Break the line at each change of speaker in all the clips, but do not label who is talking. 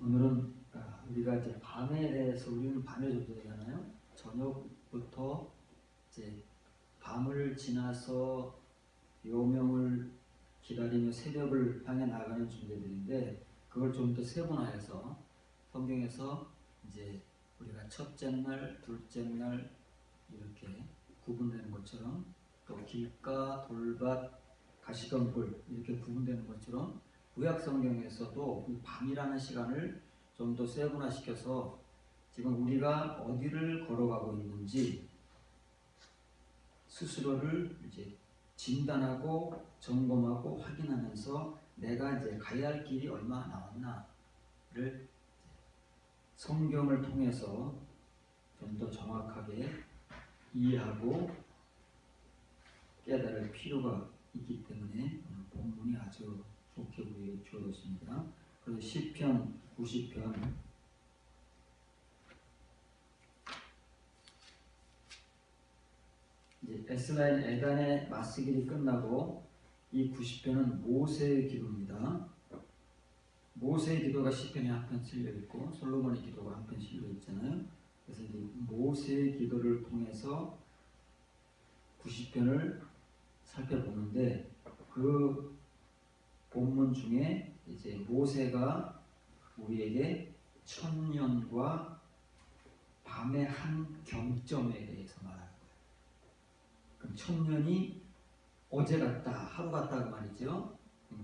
오늘은 우리가 이제 밤에 대해서 우리는 밤에 존재잖아요. 저녁부터 이제 밤을 지나서 요명을 기다리며 새벽을 향해 나가는 존재들인데 그걸 좀 더 세분화해서 성경에서 이제 우리가 첫째 날, 둘째 날 이렇게 구분되는 것처럼 또 길가, 돌밭, 가시덤불 이렇게 구분되는 것처럼 구약 성경에서도 이 밤이라는 시간을 좀 더 세분화시켜서 지금 우리가 어디를 걸어가고 있는지 스스로를 이제 진단하고 점검하고 확인하면서 내가 이제 가야 할 길이 얼마 남았나를 성경을 통해서 좀 더 정확하게 이해하고 깨달을 필요가 있기 때문에 오늘 본문이 아주 좋게 우리에게 주어졌습니다. 그래서 시편 90편 이제 에스라엘 에단의 맞쓰기이 끝나고 이 90편은 모세의 기도입니다. 모세의 기도가 시편에 한 편 실려 있고 솔로몬의 기도가 한 편 실려 있잖아요. 그래서 이제 모세의 기도를 통해서 90편을 살펴보는데 그 본문 중에 이제 모세가 우리에게 천년과 밤의 한 경점에 대해서 말하는 거예요. 그럼 천년이 어제 같다, 하루 같다 그 말이죠.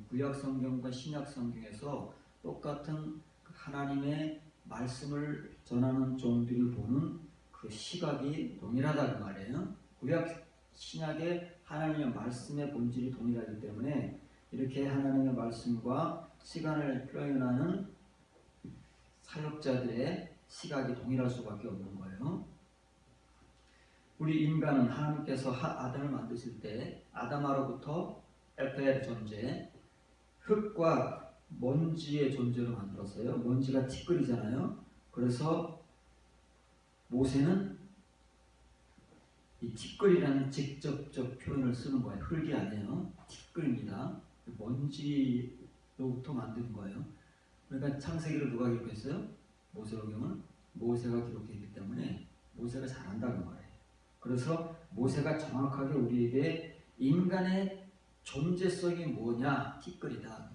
구약 성경과 신약 성경에서 똑같은 하나님의 말씀을 전하는 종들이 보는 그 시각이 동일하다 그 말이에요. 구약 신약의 하나님의 말씀의 본질이 동일하기 때문에 이렇게 하나님의 말씀과 시간을 표현하는 사역자들의 시각이 동일할 수밖에 없는 거예요. 우리 인간은 하나님께서 아담을 만드실 때 아담아로부터 에펠 존재, 흙과 먼지의 존재로 만들었어요. 먼지가 티끌이잖아요. 그래서 모세는 이 티끌이라는 직접적 표현을 쓰는 거예요. 흙이 아니에요. 티끌입니다. 먼지로부터 만든 거예요. 그러니까 창세기를 누가 기록했어요? 모세오경은 모세가 기록했기 때문에 모세가 잘한다는 거예요. 그래서 모세가 정확하게 우리에게 인간의 존재성이 뭐냐? 티끌이다.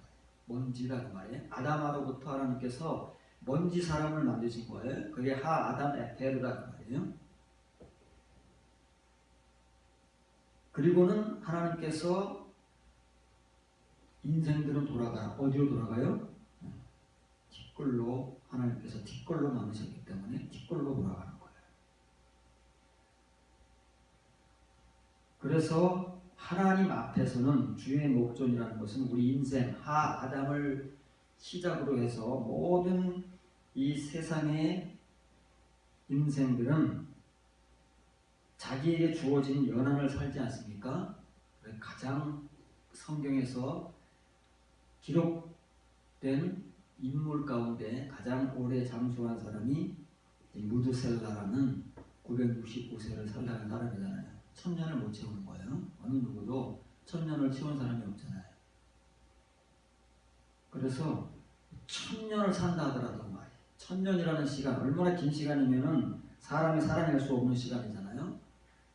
먼지다 그 말이에요. 아담아로부터 하나님께서 먼지 사람을 만드신 거예요. 그게 하 아담 에페르다 그 말이에요. 그리고는 하나님께서 인생들은 돌아가 어디로 돌아가요? 티끌로 하나님께서 티끌로 만드셨기 때문에 티끌로 돌아가는 거예요. 그래서 하나님 앞에서는 주의 목전이라는 것은 우리 인생 하 아담을 시작으로 해서 모든 이 세상의 인생들은 자기에게 주어진 연한을 살지 않습니까? 가장 성경에서 기록된 인물 가운데 가장 오래 장수한 사람이 무드셀라라는 969세를 살다는 사람이잖아요. 1000년을 못 채우는 거예요. 어느 누구도 1000년을 채운 사람이 없잖아요. 그래서 1000년을 산다 하더라도 말이에요. 1000년이라는 시간, 얼마나 긴 시간이면은 사람이 살아낼 수 없는 시간이잖아요.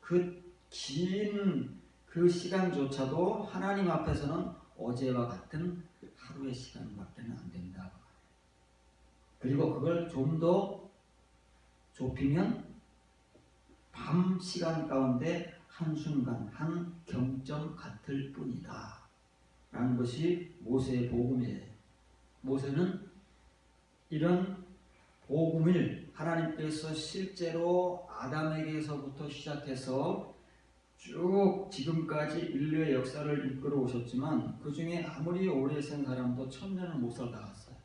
그 긴 그 시간조차도 하나님 앞에서는 어제와 같은 하루의 시간밖에는 안 된다. 그리고 그걸 좀 더 좁히면 밤 시간 가운데 한순간 한 경점 같을 뿐이다 라는 것이 모세의 복음이에요. 모세는 이런 복음을 하나님께서 실제로 아담에게서부터 시작해서 쭉 지금까지 인류의 역사를 이끌어 오셨지만 그 중에 아무리 오래 산 사람도 1000년을 못 살다 갔어요.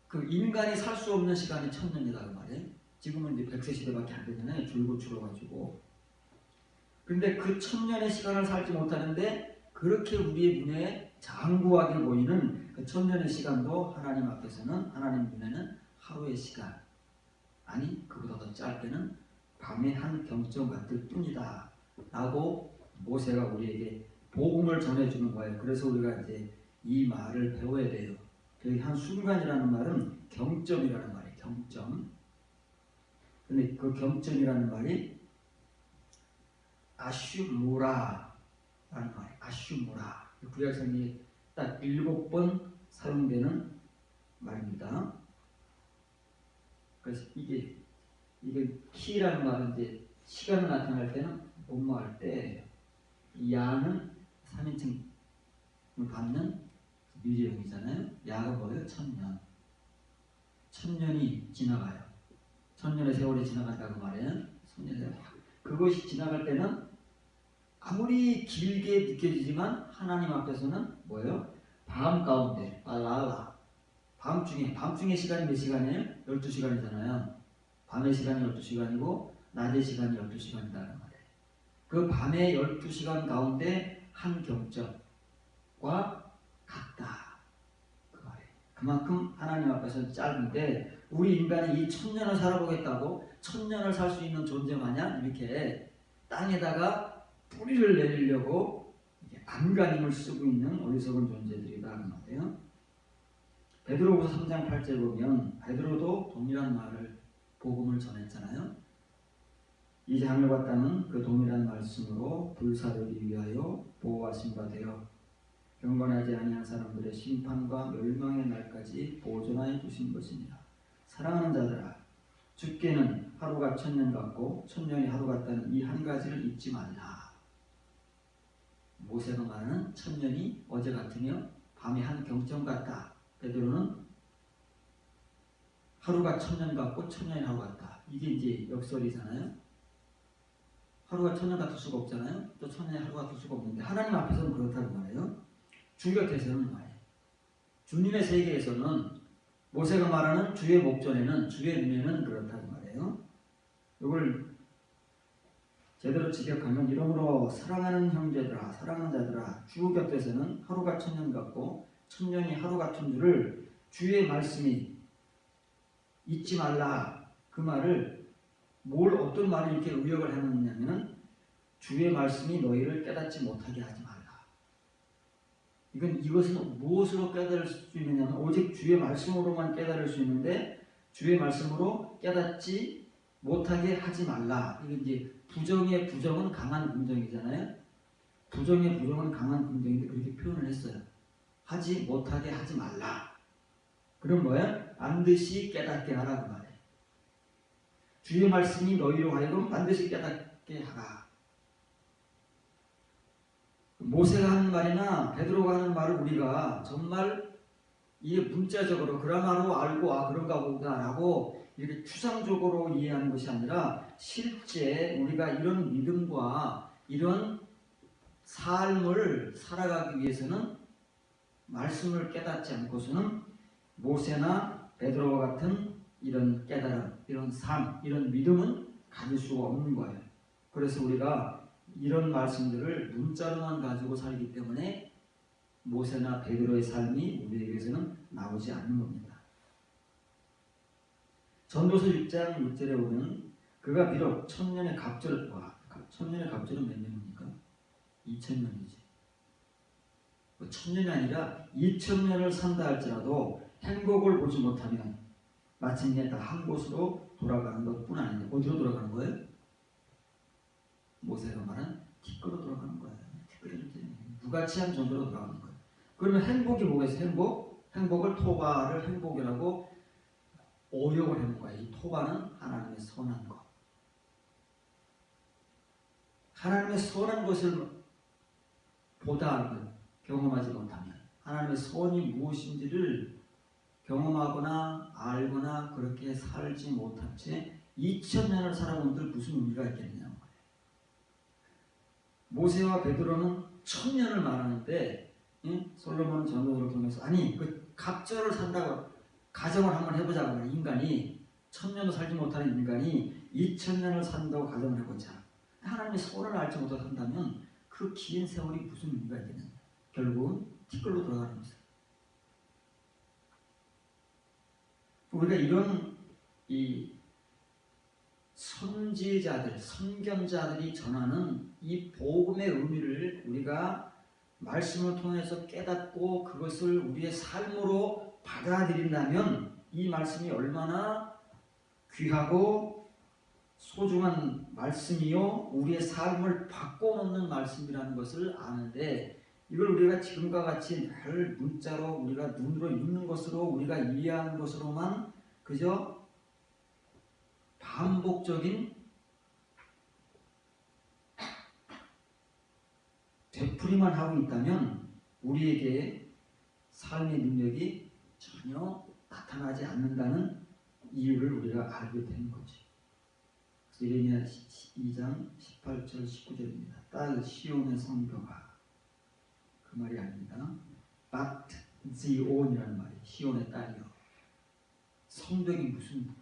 그 인간이 살 수 없는 시간이 1000년이라고 말이에요. 지금은 이제 100세 시대밖에 안 되잖아요. 줄고 줄어가지고. 근데 그 1000년의 시간을 살지 못하는데 그렇게 우리의 눈에 장구하게 보이는 그 1000년의 시간도 하나님 앞에서는 하나님 눈에는 하루의 시간 아니 그보다 더 짧게는 밤의 한 경점 같을 뿐이다 라고 모세가 우리에게 복음을 전해주는 거예요. 그래서 우리가 이제 이 말을 배워야 돼요. 그 한순간이라는 말은 경점이라는 말이에요. 경점. 근데 그 경점이라는 말이 아슈무라라는 말이에요. 아슈무라. 구약성경에 딱 7번 사용되는 말입니다. 그래서 이게 키라는 말은 이제 시간을 나타낼 때는 뭐할 때, 야는 3인칭을 받는 미래형이잖아요. 야가 뭐예요? 1000년. 1000년이 지나가요. 1000년의 세월이 지나간다고 말해요. 그것이 지나갈 때는 아무리 길게 느껴지지만 하나님 앞에서는 뭐예요? 밤 가운데, 알랄라. 밤중에 시간이 몇 시간이에요? 12시간이잖아요. 밤의 시간이 12시간이고 낮의 시간이 12시간이라는 말이에요. 그 밤의 12시간 가운데 한 경점과 같다. 그 말이에요. 그만큼 하나님 앞에서는 짧은데 우리 인간이 이 1000년을 살아보겠다고 1000년을 살 수 있는 존재 마냥 이렇게 땅에다가 뿌리를 내리려고 안간힘을 쓰고 있는 어리석은 존재들이라는 말이에요. 베드로후서 3장 8절 보면 베드로도 동일한 말을 복음을 전했잖아요. 이제 하늘과 땅은 그 동일한 말씀으로 불사르기 위하여 보호하신 바 되어 경건하지 아니한 사람들의 심판과 멸망의 날까지 보존하여 두신 것이니라. 사랑하는 자들아, 주께는 하루가 1000년 같고 1000년이 하루 같다는 이 한 가지를 잊지 말라. 모세가 말하는 1000년이 어제 같으며 밤의 한 경점 같다. 베드로는 하루가 1000년 같고 1000년이 하루 같다. 이게 이제 역설이잖아요. 하루가 1000년 같을 수가 없잖아요. 또 1000년이 하루 같을 수가 없는데 하나님 앞에서는 그렇다고 말해요. 주 곁에서는 말해요. 주님의 세계에서는 모세가 말하는 주의 목전에는, 주의 눈에는 그렇다고 말해요. 이걸 제대로 직역하면 이러므로 사랑하는 형제들아, 사랑하는 자들아, 주 곁에서는 하루가 1000년 같고 1000년이 하루 같은 줄을 주의 말씀이 잊지 말라. 그 말을 어떤 말을 이렇게 의역을 해놓느냐면 주의 말씀이 너희를 깨닫지 못하게 하지 말라. 이것은 무엇으로 깨달을 수 있느냐면 오직 주의 말씀으로만 깨달을 수 있는데 주의 말씀으로 깨닫지 못하게 하지 말라. 이게 이제 부정의 부정은 강한 긍정이잖아요. 부정의 부정은 강한 긍정인데 그렇게 표현을 했어요. 하지 못하게 하지 말라. 그럼 뭐야? 반드시 깨닫게 하라고 말해. 주의 말씀이 너희로 하여금 반드시 깨닫게 하라. 모세가 하는 말이나 베드로가 하는 말을 우리가 정말 이게 문자적으로 그라마로 알고 그런가 보다라고 이렇게 추상적으로 이해하는 것이 아니라 실제 우리가 이런 믿음과 이런 삶을 살아가기 위해서는 말씀을 깨닫지 않고서는 모세나 베드로와 같은 이런 깨달음, 이런 삶, 이런 믿음은 가질 수가 없는 거예요. 그래서 우리가 이런 말씀들을 문자로만 가지고 살기 때문에 모세나 베드로의 삶이 우리에게서는 나오지 않는 겁니다. 전도서 6장 6절에 보면 그가 비록 1000년의 갑절을 1000년의 갑절은 몇 년입니까? 2000년이지. 1000년이 아니라 2000년을 산다 할지라도 행복을 보지 못하면 마침내 다 한 곳으로 돌아가는 것뿐 아닌데 어디로 돌아가는 거예요? 모세가 말한 티끌로 돌아가는 거예요. 티끌이 무가치한 존재로 돌아가는 거예요. 그러면 행복이 뭐겠어요? 행복을 토바를 행복이라고 오역을 해놓은 거예요. 이 토바는 하나님의 선한 것. 하나님의 선한 것을 보다 경험하지 못하면 하나님의 선이 무엇인지를 경험하거나 알거나 그렇게 살지 못한 채 2000년을 살아본들 무슨 의미가 있겠느냐는 거예요. 모세와 베드로는 1000년을 말하는데 솔로몬은 전도서를 통해서 그 갑절을 산다고 가정을 한번 해보자고 하는 인간이 1000년을 살지 못하는 인간이 2000년을 산다고 가정을 해보자. 하나님의 선을 알지 못하고 산다면 그 긴 세월이 무슨 의미가 있겠느냐. 결국은 티끌로 돌아가는 것이다. 우리가 이런 이 선지자들, 선견자들이 전하는 이 복음의 의미를 우리가 말씀을 통해서 깨닫고 그것을 우리의 삶으로 받아들인다면 이 말씀이 얼마나 귀하고 소중한 말씀이요 우리의 삶을 바꿔놓는 말씀이라는 것을 아는데, 이걸 우리가 지금과 같이 늘 문자로 우리가 눈으로 읽는 것으로 우리가 이해하는 것으로만 그저 반복적인 되풀이만 하고 있다면 우리에게 삶의 능력이 전혀 나타나지 않는다는 이유를 우리가 알게 되는 거죠. 예레미야 2장 18절 19절입니다. 딸 시온의 성벽아, 그 말이 아닙니다. 밧지온이라는 말이 시온의 딸이요. 성벽이 무슨,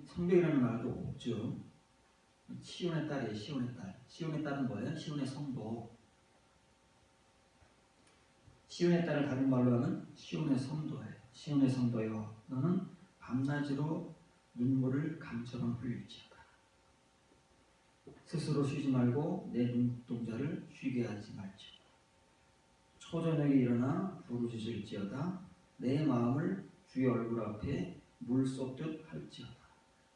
성벽이라는 말도 없죠. 시온의 딸이에요. 시온의 딸. 시온의 딸은 뭐예요? 시온의 성도. 시온의 딸을 다른 말로 하면 시온의 성도예요. 시온의 성도여, 너는 밤낮으로 눈물을 감처럼 흘릴지어다. 스스로 쉬지 말고 내 눈동자를 쉬게 하지 말지어다. 초저녁에 일어나 부르짖을지어다. 내 마음을 주의 얼굴 앞에 물 쏟듯 할지어다.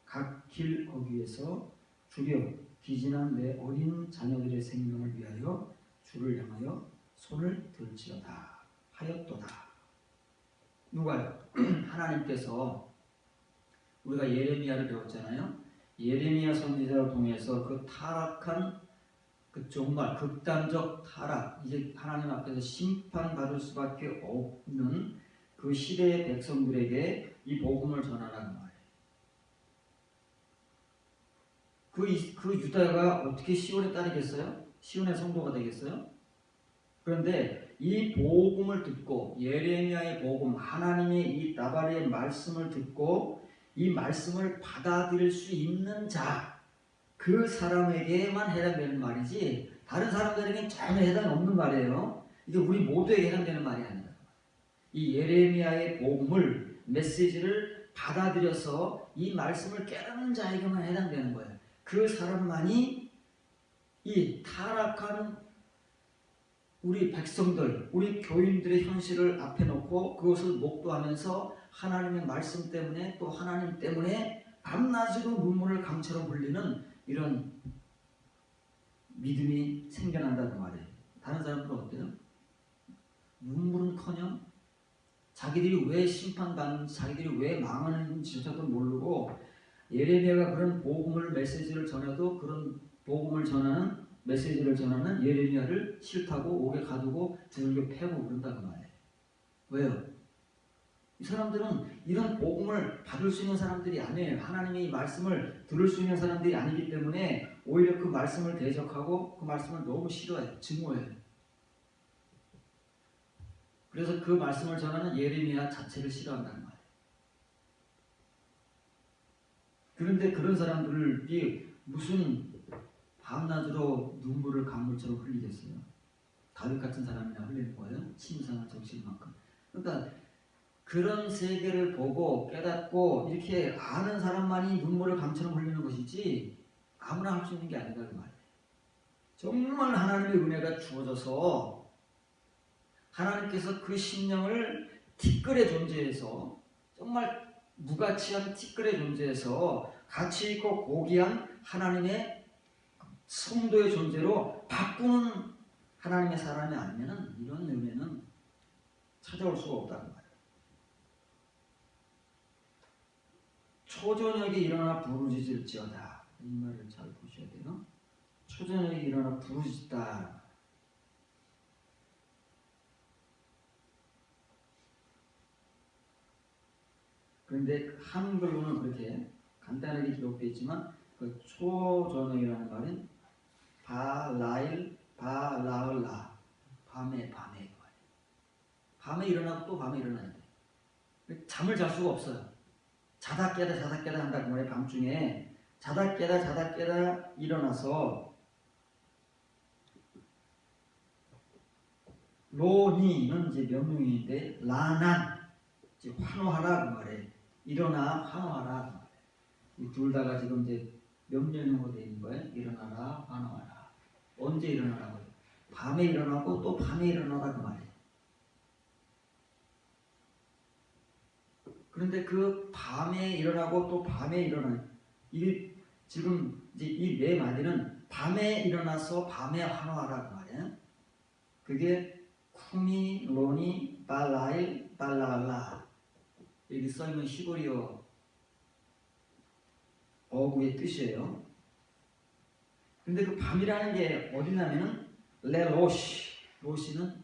각 길 거기에서 주여 기진한 내 어린 자녀들의 생명을 위하여 주를 향하여 손을 들지어다 하였도다. 누가요? 하나님께서, 우리가 예레미야를 배웠잖아요. 예레미야 선지자를 통해서 그 타락한, 그 정말 극단적 타락, 이제 하나님 앞에서 심판받을 수밖에 없는 그 시대의 백성들에게 이 복음을 전하라는 말이에요. 그 유다가 어떻게 시온의 딸이겠어요? 시온의 성도가 되겠어요? 그런데 이 복음을 듣고, 예레미야의 복음, 하나님의 이 나발의 말씀을 듣고 이 말씀을 받아들일 수 있는 자, 그 사람에게만 해당되는 말이지 다른 사람들에게는 전혀 해당이 없는 말이에요. 이게 우리 모두에게 해당되는 말이 아니다. 이 예레미야의 복음을, 메시지를 받아들여서 이 말씀을 깨닫는 자에게만 해당되는 거예요. 그 사람만이 이 타락한 우리 백성들, 우리 교인들의 현실을 앞에 놓고 그것을 목도하면서 하나님의 말씀 때문에, 또 하나님 때문에 밤낮으로 눈물을 강처럼 흘리는 이런 믿음이 생겨난다는 말이에요. 다른 사람들은 어때요? 눈물은커녕 자기들이 왜 심판받는지, 자기들이 왜 망하는지조차도 모르고, 예레미야가 그런 복음을, 메시지를 전해도 그런 복음을 전하는, 메시지를 전하는 예레미야를 싫다고 옥에 가두고 두들겨 패고 그런다는 말이에요. 왜요? 이 사람들은 이런 복음을 받을 수 있는 사람들이 아니에요. 하나님의 이 말씀을 들을 수 있는 사람들이 아니기 때문에 오히려 그 말씀을 대적하고 그 말씀을 너무 싫어해요. 증오해요. 그래서 그 말씀을 전하는 예레미야 자체를 싫어한다는 말이에요. 그런데 그런 사람들이 무슨 밤낮으로 눈물을 강물처럼 흘리겠어요? 다윗 같은 사람이나 흘리는 거예요? 침상을 적실 만큼. 그러니까 그런 세계를 보고 깨닫고 이렇게 아는 사람만이 눈물을 강처럼 흘리는 것이지 아무나 할 수 있는 게 아니다 그 말이에요. 정말 하나님의 은혜가 주어져서 하나님께서 그 심령을 티끌의 존재에서, 정말 무가치한 티끌의 존재에서 가치 있고 고귀한 하나님의 성도의 존재로 바꾸는 하나님의 사람이 아니면 이런 은혜는 찾아올 수가 없다는 말이에요. 초저녁에 일어나 부르짖을지어다, 이 말을 잘 보셔야 돼요. 초저녁에 일어나 부르짖다. 그런데 한글로는 그렇게 간단하게 기록되어 있지만 그 초저녁이라는 말은 바라일, 바라을라, 밤에 일어나고 또 밤에 일어나야 돼. 잠을 잘 수가 없어요. 자다 깨다 한다고 말해. 밤중에 자다 깨다 일어나서, 로니는 이제 명령인데 라난, 이제 환호하라 그 말에. 일어나 환호하라 그 말에. 이 둘 다가 지금 이제 명령으로 되어 있는 거예요. 일어나라 환호하라. 언제 일어나라고요? 밤에 일어나고 또 밤에 일어나라 그 말이에요. 그런데 그 밤에 일어나고 또 밤에 일어나는 이게 지금 이제 이 네 마디는 밤에 일어나서 밤에 환호하라 그 말이에요. 그게 쿠미 로니 발라일 발랄라 여기 써있는 히브리어 어구의 뜻이에요. 근데 그 밤이라는 게 어디냐면은 레로시 로시는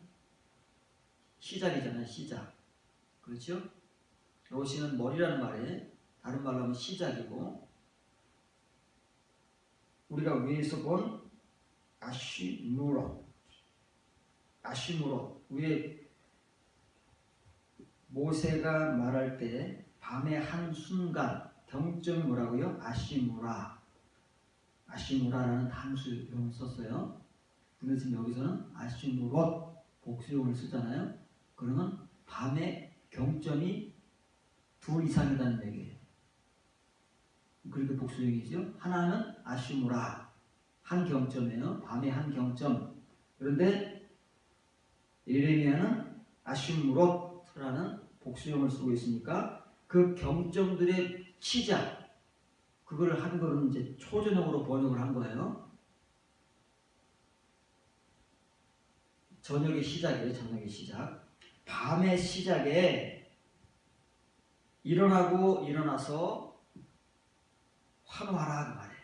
시작이잖아요. 시작. 그렇죠? 로시는 머리라는 말이에요. 다른 말로 하면 시작이고 우리가 위에서 본 아쉬무로 위에 모세가 말할 때 밤의 한 순간 경점이 뭐라고요? 아쉬무라라는 단수용을 썼어요. 근데 지금 여기서는 아쉬무롯 복수용을 쓰잖아요. 그러면 밤의 경점이 둘 이상이라는 얘기예요. 그러니까 복수용이죠. 하나는 아쉬무라 한 경점이에요. 밤의 한 경점. 그런데 예레미야는 아쉬무롯라는 복수용을 쓰고 있으니까 그 경점들의 시작 그거를 한글은 이제 초전형으로 번역을 한 거예요. 저녁의 시작이에요. 저녁의 시작. 밤의 시작에 일어나고 일어나서 환호하라 그 말이에요.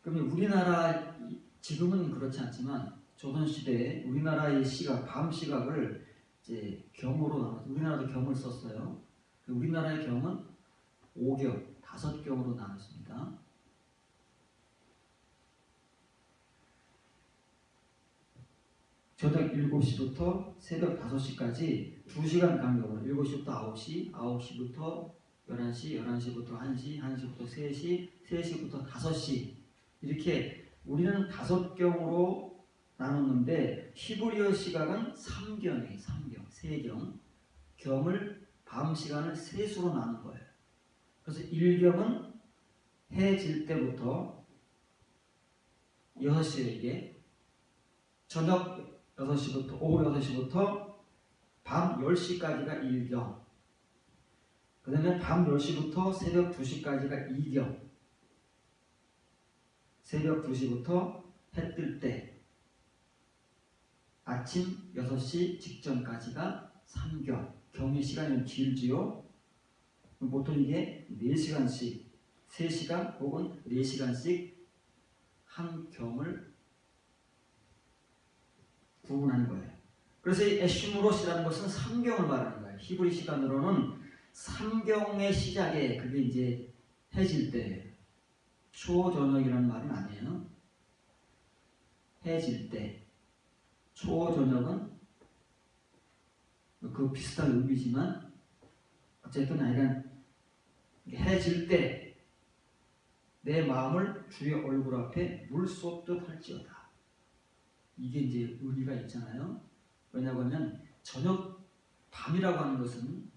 그러면 우리나라 지금은 그렇지 않지만 조선시대에 우리나라의 시각, 밤 시각을 이제 경으로 나눠서 우리나라도 경을 썼어요. 우리나라의 경은 5경, 5경으로 나눴습니다. 저녁 7시부터 새벽 5시까지 2시간 간격으로 7시부터 9시, 9시부터 11시, 11시부터 1시, 1시부터 3시, 3시부터 5시 이렇게 우리는 5경으로 나눴는데 히브리어 시각은 3경이에요. 3경, 3경. 경을 밤 시간을 셋으로 나눈 거예요. 그래서 1경은 해 질 때부터 6시에게 저녁 6시부터 오후 6시부터 밤 10시까지가 1경. 그 다음에 밤 10시부터 새벽 2시까지가 2경. 새벽 2시부터 해 뜰 때 아침 6시 직전까지가 3경. 경의 시간이 길지요. 보통 이게 4시간씩 3시간 혹은 4시간씩 한 경을 구분하는 거예요. 그래서 이 에슈무롯이라는 것은 3경을 말하는 거예요. 히브리 시간으로는 3경의 시작에 그게 이제 해질 때 초저녁이라는 말은 아니에요. 해질 때 초저녁은 그 비슷한 의미지만 어쨌든 하여간 해질 때 내 마음을 주의 얼굴 앞에 물 쏟듯 할지어다. 이게 이제 의미가 있잖아요. 왜냐하면 저녁 밤이라고 하는 것은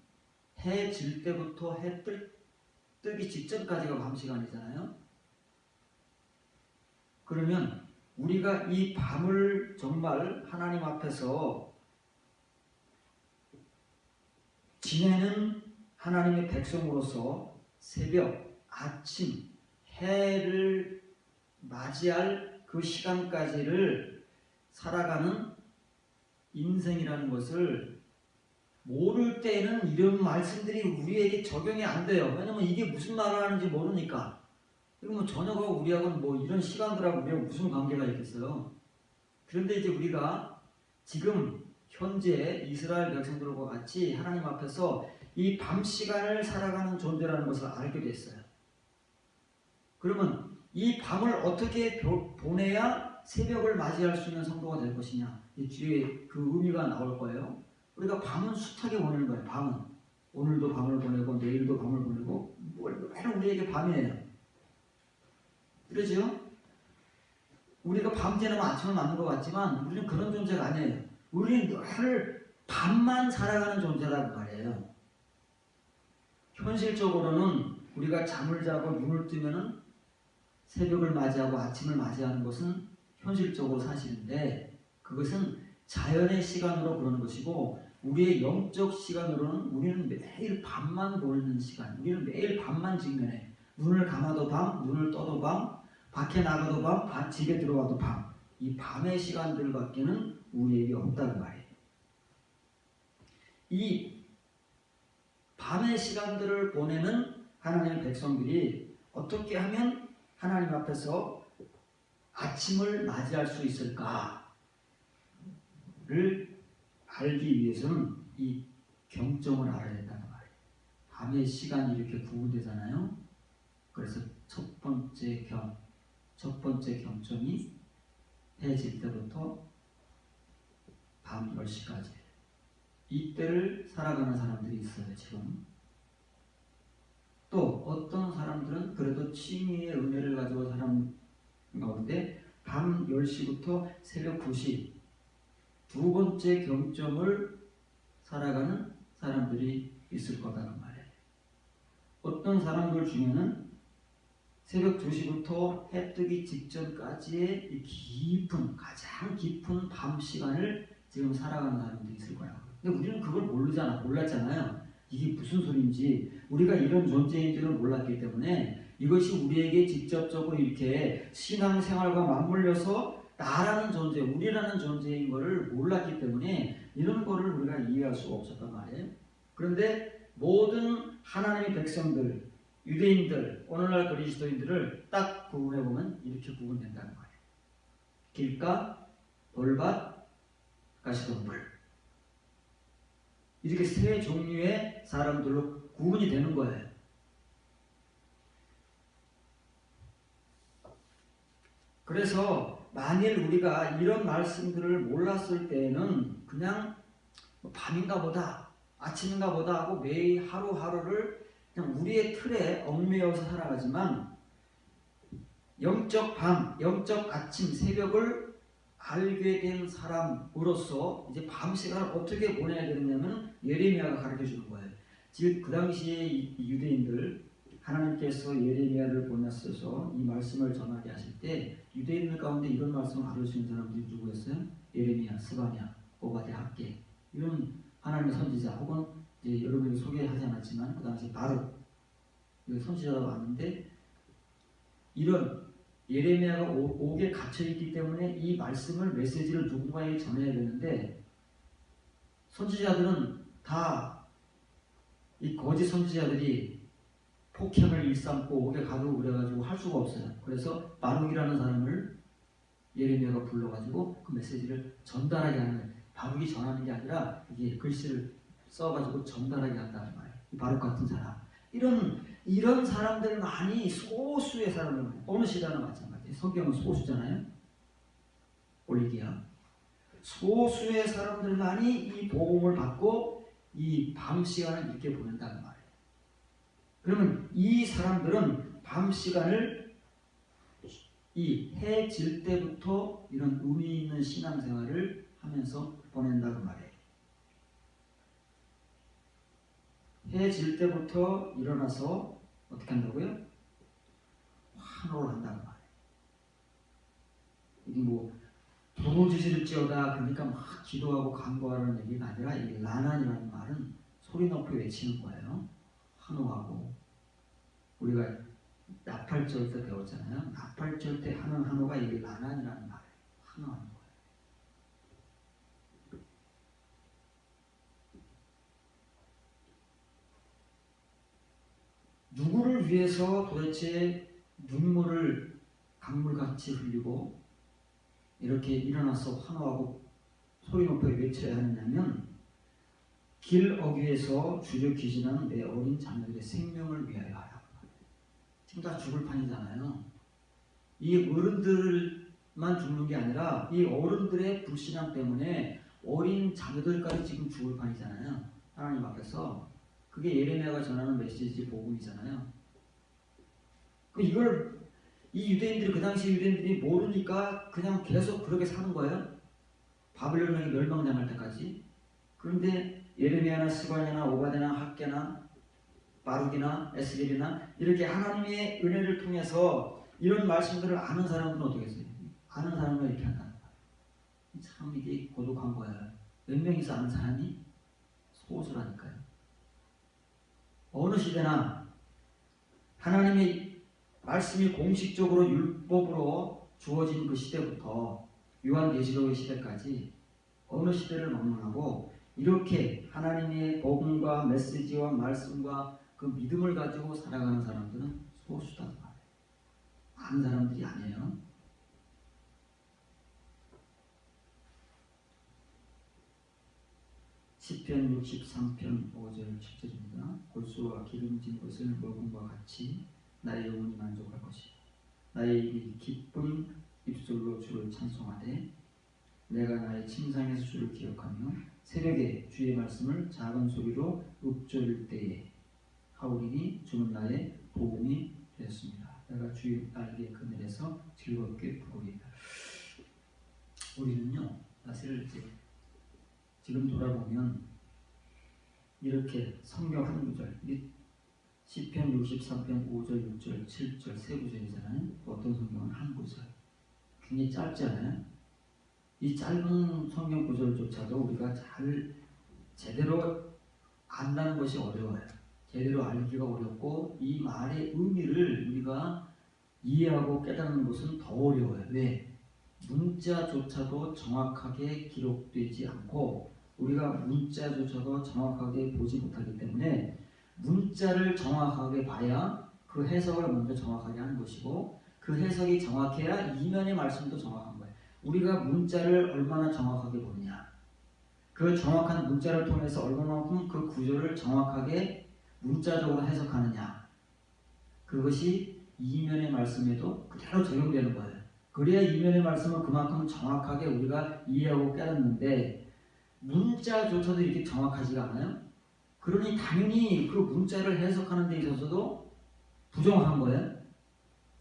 해 질 때부터 해 뜨기 직전까지가 밤 시간이잖아요. 그러면 우리가 이 밤을 정말 하나님 앞에서 지내는 하나님의 백성으로서 새벽, 아침, 해를 맞이할 그 시간까지를 살아가는 인생이라는 것을 모를 때는 이런 말씀들이 우리에게 적용이 안 돼요. 왜냐면 이게 무슨 말을 하는지 모르니까. 그리고 뭐 저녁하고 우리하고는 뭐 이런 시간들하고 우리하고 무슨 관계가 있겠어요. 그런데 이제 우리가 지금 현재 이스라엘 백성들과 같이 하나님 앞에서 이 밤 시간을 살아가는 존재라는 것을 알게 됐어요. 그러면 이 밤을 어떻게 보내야 새벽을 맞이할 수 있는 성도가 될 것이냐. 이 뒤에 그 의미가 나올 거예요. 우리가 밤은 숱하게 보내는 거예요. 밤은. 오늘도 밤을 보내고 내일도 밤을 보내고 매일 우리에게 밤이에요. 그러죠? 우리가 밤 지나면 아침을 맞는 것 같지만 우리는 그런 존재가 아니에요. 우리는 늘 밤만 살아가는 존재라고 말해요. 현실적으로는 우리가 잠을 자고 눈을 뜨면은 새벽을 맞이하고 아침을 맞이하는 것은 현실적으로 사실인데 그것은 자연의 시간으로 그러는 것이고 우리의 영적 시간으로는 우리는 매일 밤만 보내는 시간, 우리는 매일 밤만 직면해. 눈을 감아도 밤, 눈을 떠도 밤, 밖에 나가도 밤, 집에 들어와도 밤. 이 밤의 시간들밖에는 우리에게 없다는 말이에요. 이 밤의 시간들을 보내는 하나님의 백성들이 어떻게 하면 하나님 앞에서 아침을 맞이할 수 있을까를 알기 위해서는 이 경점을 알아야 된다는 말이에요. 밤의 시간이 이렇게 구분되잖아요. 그래서 첫 번째 경점이 해 질 때부터 밤 10시까지. 이때를 살아가는 사람들이 있어요, 지금. 또 어떤 사람들은 그래도 취미의 은혜를 가지고 사람 가운데 밤 10시부터 새벽 2시 두 번째 경점을 살아가는 사람들이 있을 거다는 말이에요. 어떤 사람들 중에는 새벽 2시부터 해 뜨기 직전까지의 이 가장 깊은 밤 시간을 지금 살아가는 사람들이 있을 거야. 근데 우리는 그걸 몰랐잖아요. 이게 무슨 소리인지, 우리가 이런 존재인지를 몰랐기 때문에 이것이 우리에게 직접적으로 이렇게 신앙생활과 맞물려서 나라는 존재, 우리라는 존재인 것을 몰랐기 때문에 이런 거를 우리가 이해할 수가 없었단 말이에요. 그런데 모든 하나님의 백성들, 유대인들, 오늘날 그리스도인들을 딱 구분해보면 이렇게 구분된다는 거예요. 길가, 돌밭, 가시덤불. 이렇게 세 종류의 사람들로 구분이 되는 거예요. 그래서 만일 우리가 이런 말씀들을 몰랐을 때에는 그냥 밤인가 보다, 아침인가 보다 하고 매일 하루하루를 그냥 우리의 틀에 얽매여서 살아가지만 영적 밤, 영적 아침, 새벽을 알게 된 사람으로서 이제 밤 시간을 어떻게 보내야 되느냐면 예레미야가 가르쳐 주는 거예요. 즉 그 당시에 유대인들 하나님께서 예레미야를 보내셔서 이 말씀을 전하게 하실 때 유대인들 가운데 이런 말씀을 알을 수 있는 사람들이 누구였어요? 예레미야, 스바냐, 오바댜, 학개 이런 하나님의 선지자 혹은 이제 여러분이 소개하지 않았지만 그 당시 바룩 선지자가 왔는데 이런 예레미야가 옥에 갇혀있기 때문에 이 말씀을 메시지를 누군가에게 전해야 되는데 선지자들은 다 이 거짓 선지자들이 폭행을 일삼고 옥에 가두고 그래가지고 할 수가 없어요. 그래서 바룩이라는 사람을 예레미야가 불러가지고 그 메시지를 전달하게 하는, 바룩이 전하는 게 아니라 이게 글씨를 써가지고 전달하게 한다는 말이에요. 이 바룩 같은 사람. 이런 사람들만이 소수의 사람들, 어느 시대나 마찬가지예요. 성경은 소수잖아요. 올리기야. 소수의 사람들만이 이 복음을 받고 이 밤 시간을 이렇게 보낸다는 말이에요. 그러면 이 사람들은 밤 시간을 이 해 질 때부터 이런 의미 있는 신앙생활을 하면서 보낸다는 말이에요. 해 질 때부터 일어나서 어떻게 한다고요? 환호를 한다는 말이에요. 이게 뭐 부르짖을지어다 그러니까 막 기도하고 간구하라는 얘기가 아니라 이 라난이라는 말은 소리 높이 외치는 거예요. 환호하고. 우리가 나팔절 때 배웠잖아요. 나팔절 때 하는 환호가 이 라난이라는 말이에요. 환호하는 거예요. 누구를 위해서 도대체 눈물을 강물같이 흘리고 이렇게 일어나서 환호하고 소리 높여 외쳐야 하느냐면 길 어귀에서 주저 귀신하는 내 어린 자녀들의 생명을 위하여 하라. 지금 다 죽을 판이잖아요. 이 어른들만 죽는 게 아니라 이 어른들의 불신앙 때문에 어린 자녀들까지 지금 죽을 판이잖아요. 하나님 앞에서. 그게 예레미야가 전하는 메시지 복음이잖아요. 이걸 이 유대인들이 그 당시 유대인들이 모르니까 그냥 계속 그렇게 사는 거예요. 바벨론이 멸망당할 때까지. 그런데 예레미야나 스바냐나 오바댜나 학개나 바룩이나 에스겔이나 이렇게 하나님의 은혜를 통해서 이런 말씀들을 아는 사람들은 어떻게 했어요? 아는 사람은 이렇게 한다. 참 이게 고독한 거야. 몇 명이서 아는 사람이 소수라니까요. 어느 시대나 하나님의 말씀이 공식적으로 율법으로 주어진 그 시대부터 요한계시록의 시대까지 어느 시대를 막론하고 이렇게 하나님의 복음과 메시지와 말씀과 그 믿음을 가지고 살아가는 사람들은 소수다. 많은 사람들이 아니에요. 시편 63편 5절 7절입니다. 골수와 기름진 것을 먹음과 같이 나의 영혼이 만족할 것이다. 나의 입이 기쁜 입술로 주를 찬송하되 내가 나의 침상에서 주를 기억하며 새벽에 주의 말씀을 작은 소리로 읊조릴 때에 하오리니 주는 나의 도움이 되었습니다. 내가 주의 날개 그늘에서 즐겁게 부르리다. 우리는요 사실 지금 돌아보면 이렇게 성경 한 구절, 시편 63편 5절, 6절, 7절 세 구절이잖아요. 어떤 성경은 한 구절. 굉장히 짧잖아요. 이 짧은 성경 구절조차도 우리가 제대로 안다는 것이 어려워요. 제대로 알기가 어렵고 이 말의 의미를 우리가 이해하고 깨닫는 것은 더 어려워요. 왜? 문자조차도 정확하게 기록되지 않고 우리가 문자조차도 정확하게 보지 못하기 때문에 문자를 정확하게 봐야 그 해석을 먼저 정확하게 하는 것이고 그 해석이 정확해야 이면의 말씀도 정확한 거예요. 우리가 문자를 얼마나 정확하게 보느냐, 그 정확한 문자를 통해서 얼마만큼 그 구조를 정확하게 문자적으로 해석하느냐, 그것이 이면의 말씀에도 그대로 적용되는 거예요. 그래야 이면의 말씀은 그만큼 정확하게 우리가 이해하고 깨닫는데 문자조차도 이렇게 정확하지가 않아요. 그러니 당연히 그 문자를 해석하는 데 있어서도 부정한 거예요.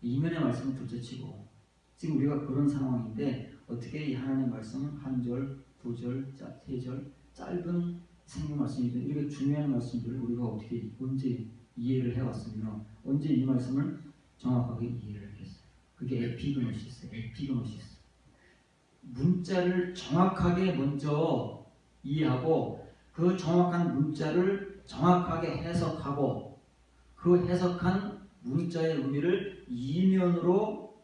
이면의 말씀은 둘째치고 지금 우리가 그런 상황인데 어떻게 이 하나님의 말씀은 한 절, 두 절, 세 절 짧은 생명 말씀이죠. 이렇게 중요한 말씀들을 우리가 어떻게 언제 이해를 해왔으며 언제 이 말씀을 정확하게 이해를 했어요. 그게 에피그노시스예요. 에피그노시스. 문자를 정확하게 먼저 이해하고 그 정확한 문자를 정확하게 해석하고 그 해석한 문자의 의미를 이면으로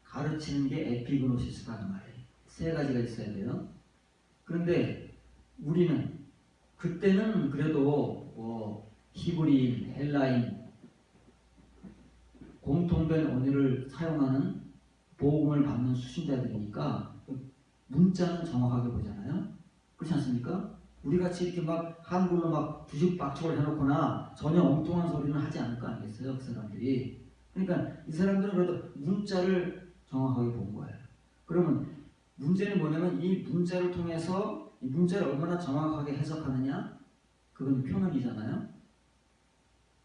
가르치는 게 에피그노시스라는 말이에요. 세 가지가 있어야 돼요. 그런데 우리는 그때는 그래도 히브리인, 헬라인 공통된 언어를 사용하는 복음을 받는 수신자들이니까 문자는 정확하게 보잖아요. 그렇지 않습니까? 우리같이 이렇게 막 한글로 막 뒤죽박죽을 해놓거나 전혀 엉뚱한 소리는 하지 않을 거 아니겠어요? 그 사람들이. 그러니까 이 사람들은 그래도 문자를 정확하게 본 거예요. 그러면 문제는 뭐냐면 이 문자를 통해서 이 문자를 얼마나 정확하게 해석하느냐, 그건 표현이잖아요.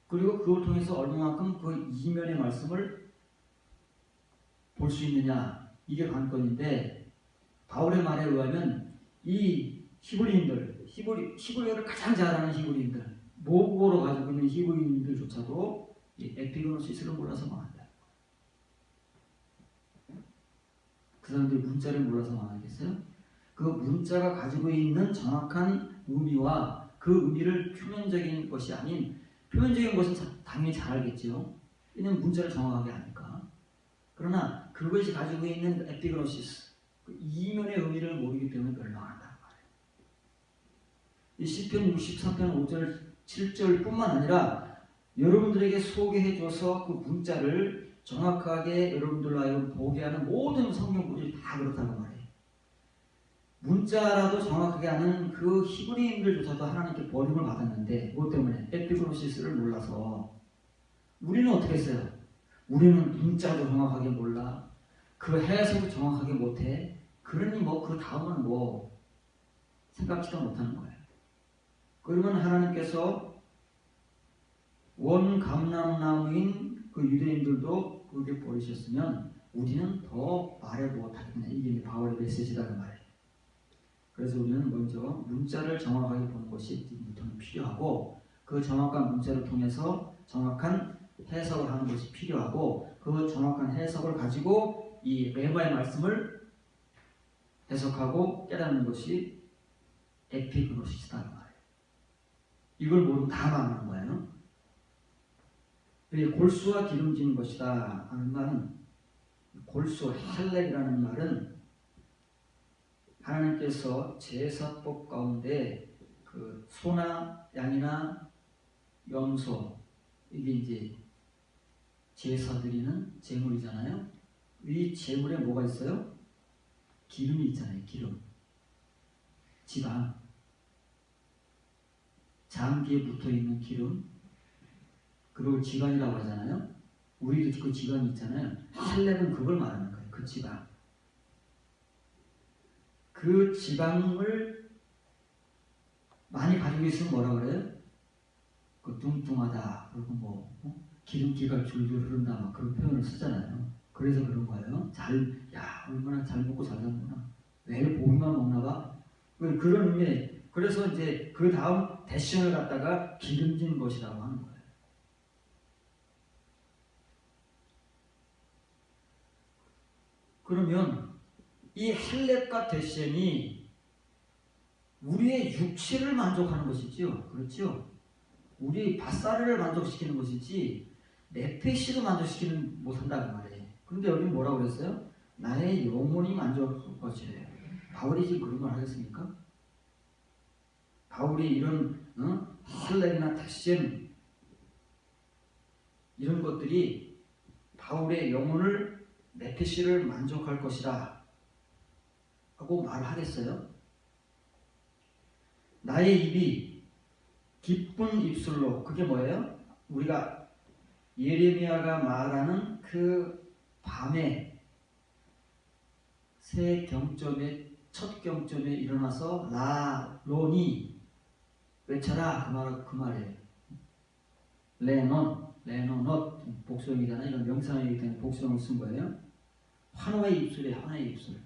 그리고 그걸 통해서 얼마만큼 그 이면의 말씀을 볼 수 있느냐, 이게 관건인데 바울의 말에 의하면 이 히브리인들, 히브리어를 가장 잘하는 히브리인들, 모국어로 가지고 있는 히브리인들조차도 이 에피그노시스를 몰라서 망한다. 그 사람들이 문자를 몰라서 망하겠어요? 그 문자가 가지고 있는 정확한 의미와 그 의미를 표면적인 것이 아닌, 표면적인 것은 당연히 잘 알겠죠. 왜냐면 문자를 정확하게 아니까. 그러나 그것이 가지고 있는 에피그노시스, 그 이면의 의미를 모르기 때문에 멸망한다. 이 시편 63편 5절 7절 뿐만 아니라 여러분들에게 소개해줘서 그 문자를 정확하게 여러분들로 하여금 보게 하는 모든 성경 구절이 다 그렇다고 말해요. 문자라도 정확하게 하는 그 히브리인들조차도 하나님께 버림을 받았는데 뭐 때문에? 에피그노시스를 몰라서. 우리는 어떻게 했어요? 우리는 문자도 정확하게 몰라, 그 해석도 정확하게 못해. 그러니 그 다음은 생각지도 못하는 거예요. 그러면 하나님께서 원감람나무인 그 유대인들도 그렇게 버리셨으면 우리는 더 말해 못하겠네. 이게 바울의 메시지라는 말이에요. 그래서 우리는 먼저 문자를 정확하게 보는 것이 지금부터는 필요하고 그 정확한 문자를 통해서 정확한 해석을 하는 것이 필요하고 그 정확한 해석을 가지고 이 레마의 말씀을 해석하고 깨닫는 것이 에피그노시스다 그 말이에요. 이걸 모두 다 말하는 거예요. 골수와 기름진 것이다 하는 말은 골수 헬렉이라는 말은 하나님께서 제사법 가운데 그 소나 양이나 염소 이게 이제 제사 드리는 제물이잖아요. 이 제물에 뭐가 있어요? 기름이 있잖아요. 기름, 지방, 장기에 붙어있는 기름, 그리고 지방이라고 하잖아요. 우리도 그 지방이 있잖아요. 헬렉은 그걸 말하는 거예요. 그 지방. 그 지방을 많이 가지고 있으면 뭐라 그래요? 그 뚱뚱하다, 그리고 뭐 기름기가 줄줄 흐른다, 막 그런 표현을 쓰잖아요. 그래서 그런 거예요. 얼마나 잘 먹고 잘 사는구나. 매일 고기만 먹나 봐. 그런 의미에. 그래서 이제 그 다음 대신을 갖다가 기름진 것이라고 하는 거예요. 그러면 이 헬렉과 데시엠이 우리의 육체를 만족하는 것이지요. 그렇죠? 우리 밧사르를 만족시키는 것이지 네페시를 만족시키는 못한다는 말이에요. 그런데 여기 뭐라고 그랬어요? 나의 영혼이 만족할 것이래요. 바울이 지금 그런 걸 하겠습니까? 바울이 이런 헬렉이나 데시엠 이런 것들이 바울의 영혼을 네페시를 만족할 것이다 하고 말하겠어요? 나의 입이 기쁜 입술로, 그게 뭐예요? 우리가 예레미야가 말하는 그 밤에 새 경점에 첫 경점에 일어나서 라론이 외쳐라 그 말이에요. 레논 복수형이잖아. 이런 명사형이기 때문에 복수형을 쓴 거예요. 환호의 입술에 환호의 입술.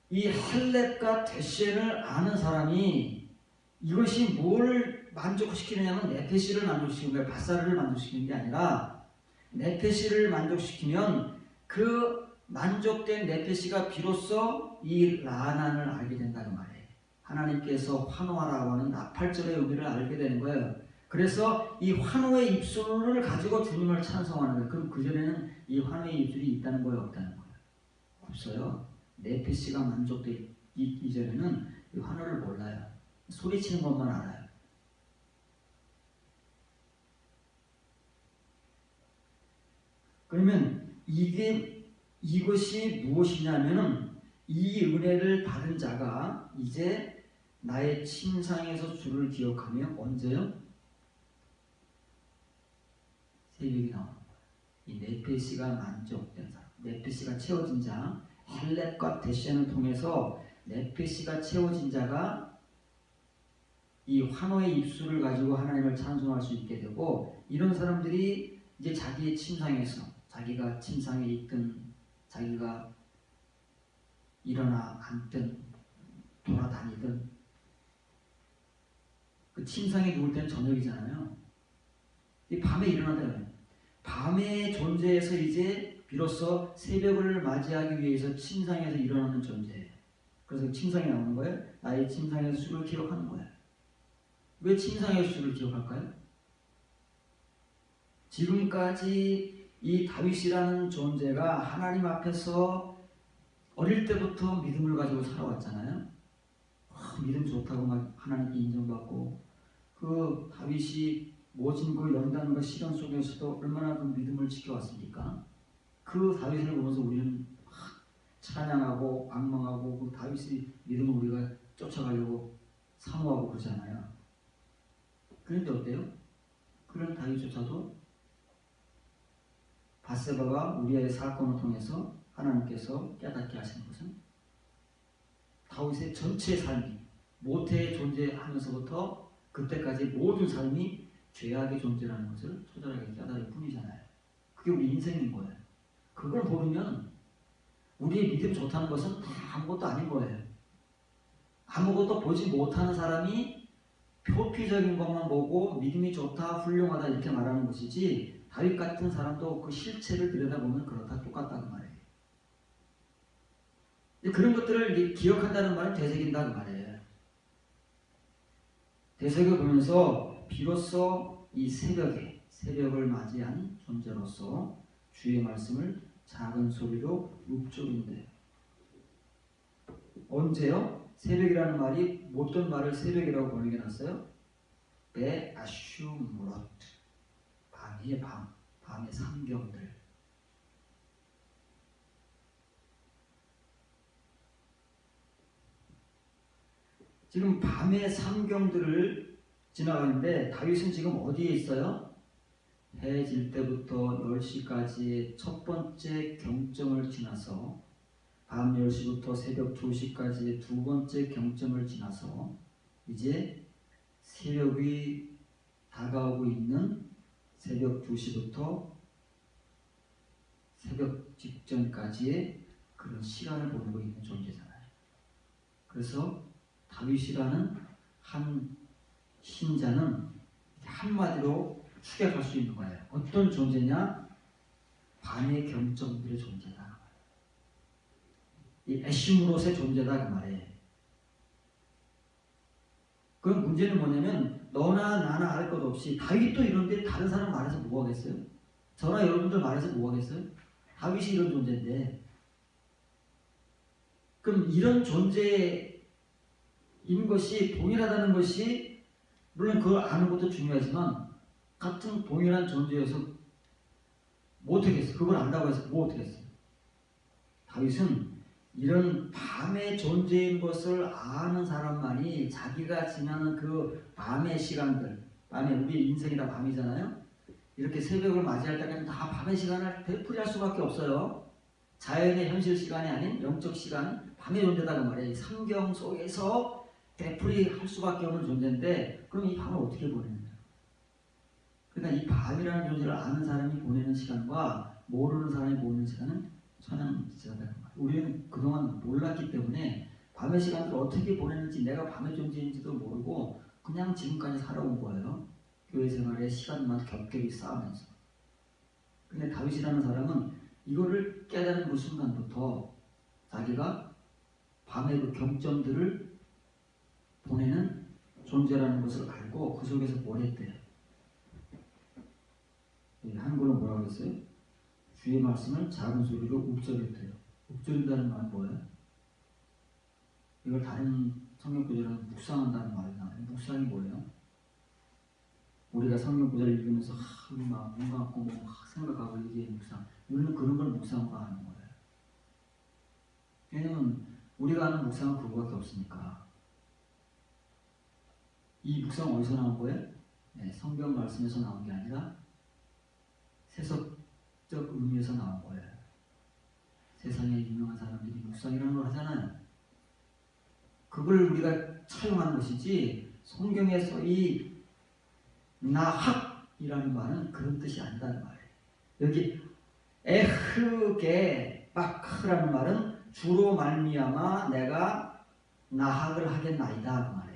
이 헬렉과 데시엠을 아는 사람이 이것이 뭘 만족시키느냐면 네페시를 만족시키는 거예요. 밧사르를 만족시키는 게 아니라 네페시를 만족시키면 그 만족된 네페시가 비로소 이 라난을 알게 된다는 말이에요. 하나님께서 환호하라고 하는 나팔절의 의미를 알게 되는 거예요. 그래서 이 환호의 입술을 가지고 주님을 찬송하는 거예요. 그럼 그전에는 이 환호의 입술이 있다는 거예요? 없다는 거예요? 없어요. 네페시가 만족되기 이전에는 이 환호를 몰라요. 소리치는 것만 알아요. 그러면 이것이 무엇이냐면은 이 은혜를 받은 자가 이제 나의 침상에서 주를 기억하며 언제요? 새벽이 나오는 거예요. 이 네페시가 만족된 사람, 네페시가 채워진 자, 헬렉과 데시엠을 통해서 네페시가 채워진 자가 이 환호의 입술을 가지고 하나님을 찬송할 수 있게 되고, 이런 사람들이 이제 자기의 침상에서, 자기가 침상에 있든 자기가 일어나 앉든 돌아다니든, 그 침상에 누울 때는 저녁이잖아요. 이 밤에 일어나다, 밤의 존재에서 이제 비로소 새벽을 맞이하기 위해서 침상에서 일어나는 존재예요. 그래서 침상에 나오는 거예요. 나의 침상에서 주를 기억하는 거예요. 왜 침상에서 주를 기억할까요? 지금까지 이 다윗이라는 존재가 하나님 앞에서 어릴 때부터 믿음을 가지고 살아왔잖아요. 믿음 좋다고 막 하나님께 인정받고, 그 다윗이 모진 그 연단과 시련 속에서도 얼마나 그 믿음을 지켜왔습니까? 그 다윗을 보면서 우리는 찬양하고 방망하고 그 다윗의 믿음을 우리가 쫓아가려고 사모하고 그러잖아요. 그런데 어때요? 그런 다윗조차도 밧세바와 우리아의 사건을 통해서 하나님께서 깨닫게 하시는 것은 다윗의 전체 삶이, 모태에 존재하면서부터 그때까지 모든 삶이 죄악의 존재라는 것을 초절하게 깨달을 뿐이잖아요. 그게 우리 인생인 거예요. 그걸 모르면 우리의 믿음 좋다는 것은 다 아무것도 아닌 거예요. 아무것도 보지 못하는 사람이 표피적인 것만 보고 믿음이 좋다, 훌륭하다 이렇게 말하는 것이지 다윗 같은 사람도 그 실체를 들여다보면 그렇다 똑같다는 말이에요. 그런 것들을 기억한다는 말은 되새긴다는 말이에요. 되새겨보면서 비로소 이 새벽을 맞이한 존재로서 주의 말씀을 작은 소리로 읊조린대요. 언제요? 새벽이라는 말이 어떤 말을 새벽이라고 번역해놨어요? 베아슈무롯, 밤의 삼경들. 지금 밤의 삼경들을 지나가는데 다윗은 지금 어디에 있어요? 해 질 때부터 10시까지의 첫 번째 경점을 지나서 밤 10시부터 새벽 2시까지의 두 번째 경점을 지나서 이제 새벽이 다가오고 있는 새벽 2시부터 새벽 직전까지의 그런 시간을 보내고 있는 존재잖아요. 그래서 다윗이라는 한 신자는 한마디로 추격할 수 있는 거예요. 어떤 존재냐? 밤의 경점들의 존재다. 이 에시무롯의 존재다 그 말이에요. 그 문제는 뭐냐면 너나 나나 알 것 없이 다윗도 이런데 다른 사람 말해서 뭐 하겠어요? 저나 여러분들 말해서 뭐 하겠어요? 다윗이 이런 존재인데 그럼 이런 존재인 것이 동일하다는 것이 물론 그걸 아는 것도 중요하지만 같은 동일한 존재여서 뭐 어떻겠어요? 그걸 안다고 해서 뭐 어떻겠어요? 다윗은 이런 밤의 존재인 것을 아는 사람만이 자기가 지나는 그 밤의 시간들, 밤에 우리 인생이 다 밤이잖아요. 이렇게 새벽을 맞이할 때까지 다 밤의 시간을 되풀이할 수밖에 없어요. 자연의 현실 시간이 아닌 영적 시간, 밤의 존재다 그 말이에요. 삼경 속에서 되풀이할 수밖에 없는 존재인데 그럼 이 밤을 어떻게 보내느냐? 그러니까 이 밤이라는 존재를 아는 사람이 보내는 시간과 모르는 사람이 보내는 시간은 천양지차다. 우리는 그동안 몰랐기 때문에 밤의 시간을 어떻게 보내는지 내가 밤의 존재인지도 모르고 그냥 지금까지 살아온 거예요. 교회 생활의 시간만 겹겹이 쌓으면서. 근데 다윗이라는 사람은 이거를 깨달은 그 순간부터 자기가 밤의 그 경점들을 보내는 존재라는 것을 알고 그 속에서 뭘 했대요? 한글은 뭐라고 했어요? 주의 말씀을 작은 소리로 읊조렸대요. 읊조린다는 말은 뭐예요? 이걸 다른 성경 구절은 묵상한다는 말이 나와요. 묵상이 뭐예요? 우리가 성경 구절을 읽으면서 막 뭔가 갖고 막 생각하고 이게 묵상. 우리는 그런 걸 묵상으로 하는 거예요. 왜냐면 우리가 하는 묵상은 그거밖에 없으니까. 이 묵상 어디서 나온 거예요? 네, 성경 말씀에서 나온 게 아니라 세속적 의미에서 나온 거예요. 세상에 유명한 사람들이 묵상이라는 걸 하잖아요. 그걸 우리가 차용한 것이지 성경에서 이 나학이라는 말은 그런 뜻이 아니다는 말이에요. 여기 에흐게 바크라는 말은 주로 말미암아 내가 나학을 하겠나이다 그 말이에요.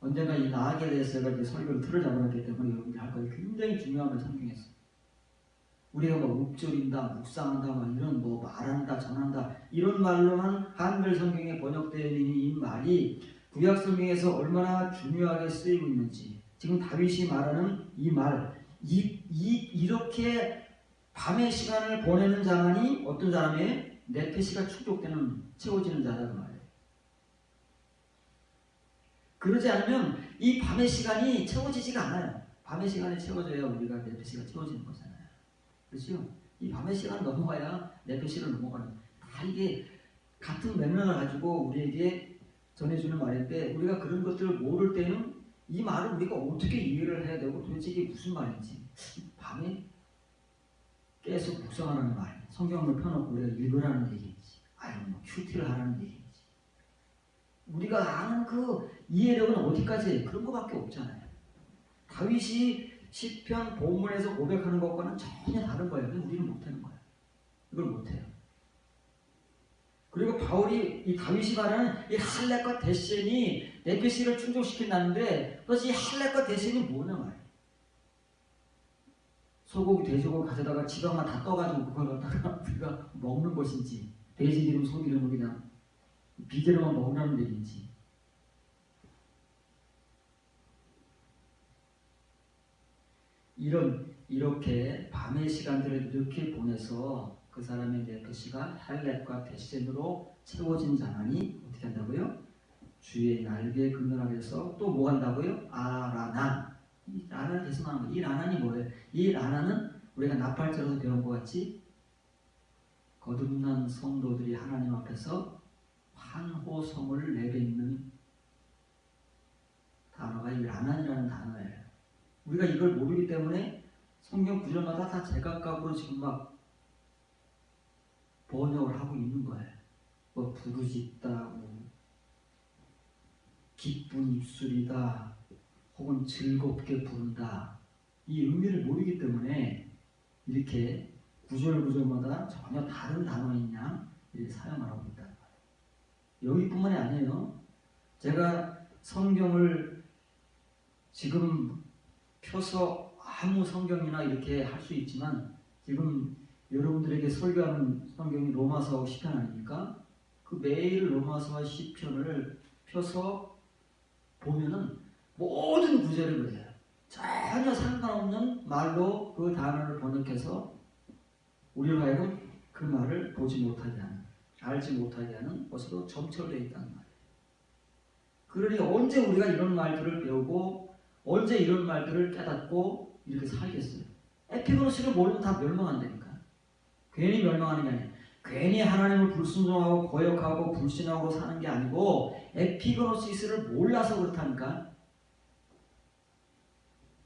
언젠가 이 나학에 대해서 제가 설교를 틀을 잡아놨기 때문에 여러분들이 할 거예요. 굉장히 중요한 걸 성경에서. 우리가 뭐 읊조린다, 묵상한다, 막 이런 뭐 말한다, 전한다 이런 말로만 한글 성경에 번역되어 있는 이 말이 구약 성경에서 얼마나 중요하게 쓰이고 있는지 지금 다윗이 말하는 이 말, 이렇게 밤의 시간을 보내는 자만이 어떤 사람의 네페시가 충족되는 채워지는 자라는 말이에요. 그러지 않으면 이 밤의 시간이 채워지지가 않아요. 밤의 시간이 채워져야 우리가 네페시가 채워지는 거잖아요. 그렇죠? 이 밤의 시간을 넘어가야 네페시를 넘어가는 다 이게 같은 맥락을 가지고 우리에게 전해주는 말인데 우리가 그런 것들을 모를 때는 이 말을 우리가 어떻게 이해를 해야 되고 도대체 이게 무슨 말인지 밤에 깨서 묵상하라는 말 성경을 펴놓고 우리가 읽으라는 얘기인지 아니면 뭐 큐티를 하라는 얘기인지 우리가 아는 그 이해력은 어디까지 그런 것밖에 없잖아요. 다윗이 시편 본문에서 고백하는 것과는 전혀 다른 거예요. 우리는 못하는 거예요. 이걸 못해요. 그리고 바울이 이 다윗이 말하는 이 할렙과 데센이 네페시를 충족시킨다는데 도대체 이 할렙과 데센이 뭐냐 말이에요. 소고기, 돼지고기 가져다가 지방만 다 떠가지고 그걸 갖다가 우리가 먹는 것인지, 돼지 기름, 소기름을 그냥 비계로만 먹으라는 얘기인지. 이렇게 밤의 시간들을 이렇게 보내서 그 사람의 네페시가 할렙과 데센으로 채워진 자만이 어떻게 한다고요? 주의 날개에 그늘하게 해서 또 뭐 한다고요? 아라난. 이 라난을 계속 말하는 거예요. 이 라난이 뭐예요? 이 라난은 우리가 나팔자로서 배운 것 같이 거듭난 성도들이 하나님 앞에서 환호성을 내뱉는 단어가 이 라난이라는 단어예요. 우리가 이걸 모르기 때문에 성경 구절마다 다 제각각으로 지금 막 번역을 하고 있는 거예요. 뭐 부르짖다, 뭐 기쁜 입술이다, 혹은 즐겁게 부른다. 이 의미를 모르기 때문에 이렇게 구절마다 전혀 다른 단어인 양 이렇게 사용을 하고 있다. 여기뿐만이 아니에요. 제가 성경을 지금 펴서 아무 성경이나 이렇게 할 수 있지만 지금 여러분들에게 설교하는 성경이 로마서와 시편 아닙니까? 그 매일 로마서와 시편을 펴서 보면은 모든 구절을 그래요. 전혀 상관없는 말로 그 단어를 번역해서 우리로 하여금 그 말을 보지 못하게 하는, 알지 못하게 하는 것으로 점철되어 있다는 말이에요. 그러니 언제 우리가 이런 말들을 배우고 언제 이런 말들을 깨닫고 이렇게 살겠어요? 에피그노시를 모르면 다 멸망한다니까. 괜히 멸망하는 게 아니에요. 괜히 하나님을 불순종하고 거역하고 불신하고 사는 게 아니고 에피그노시스를 몰라서 그렇다니까.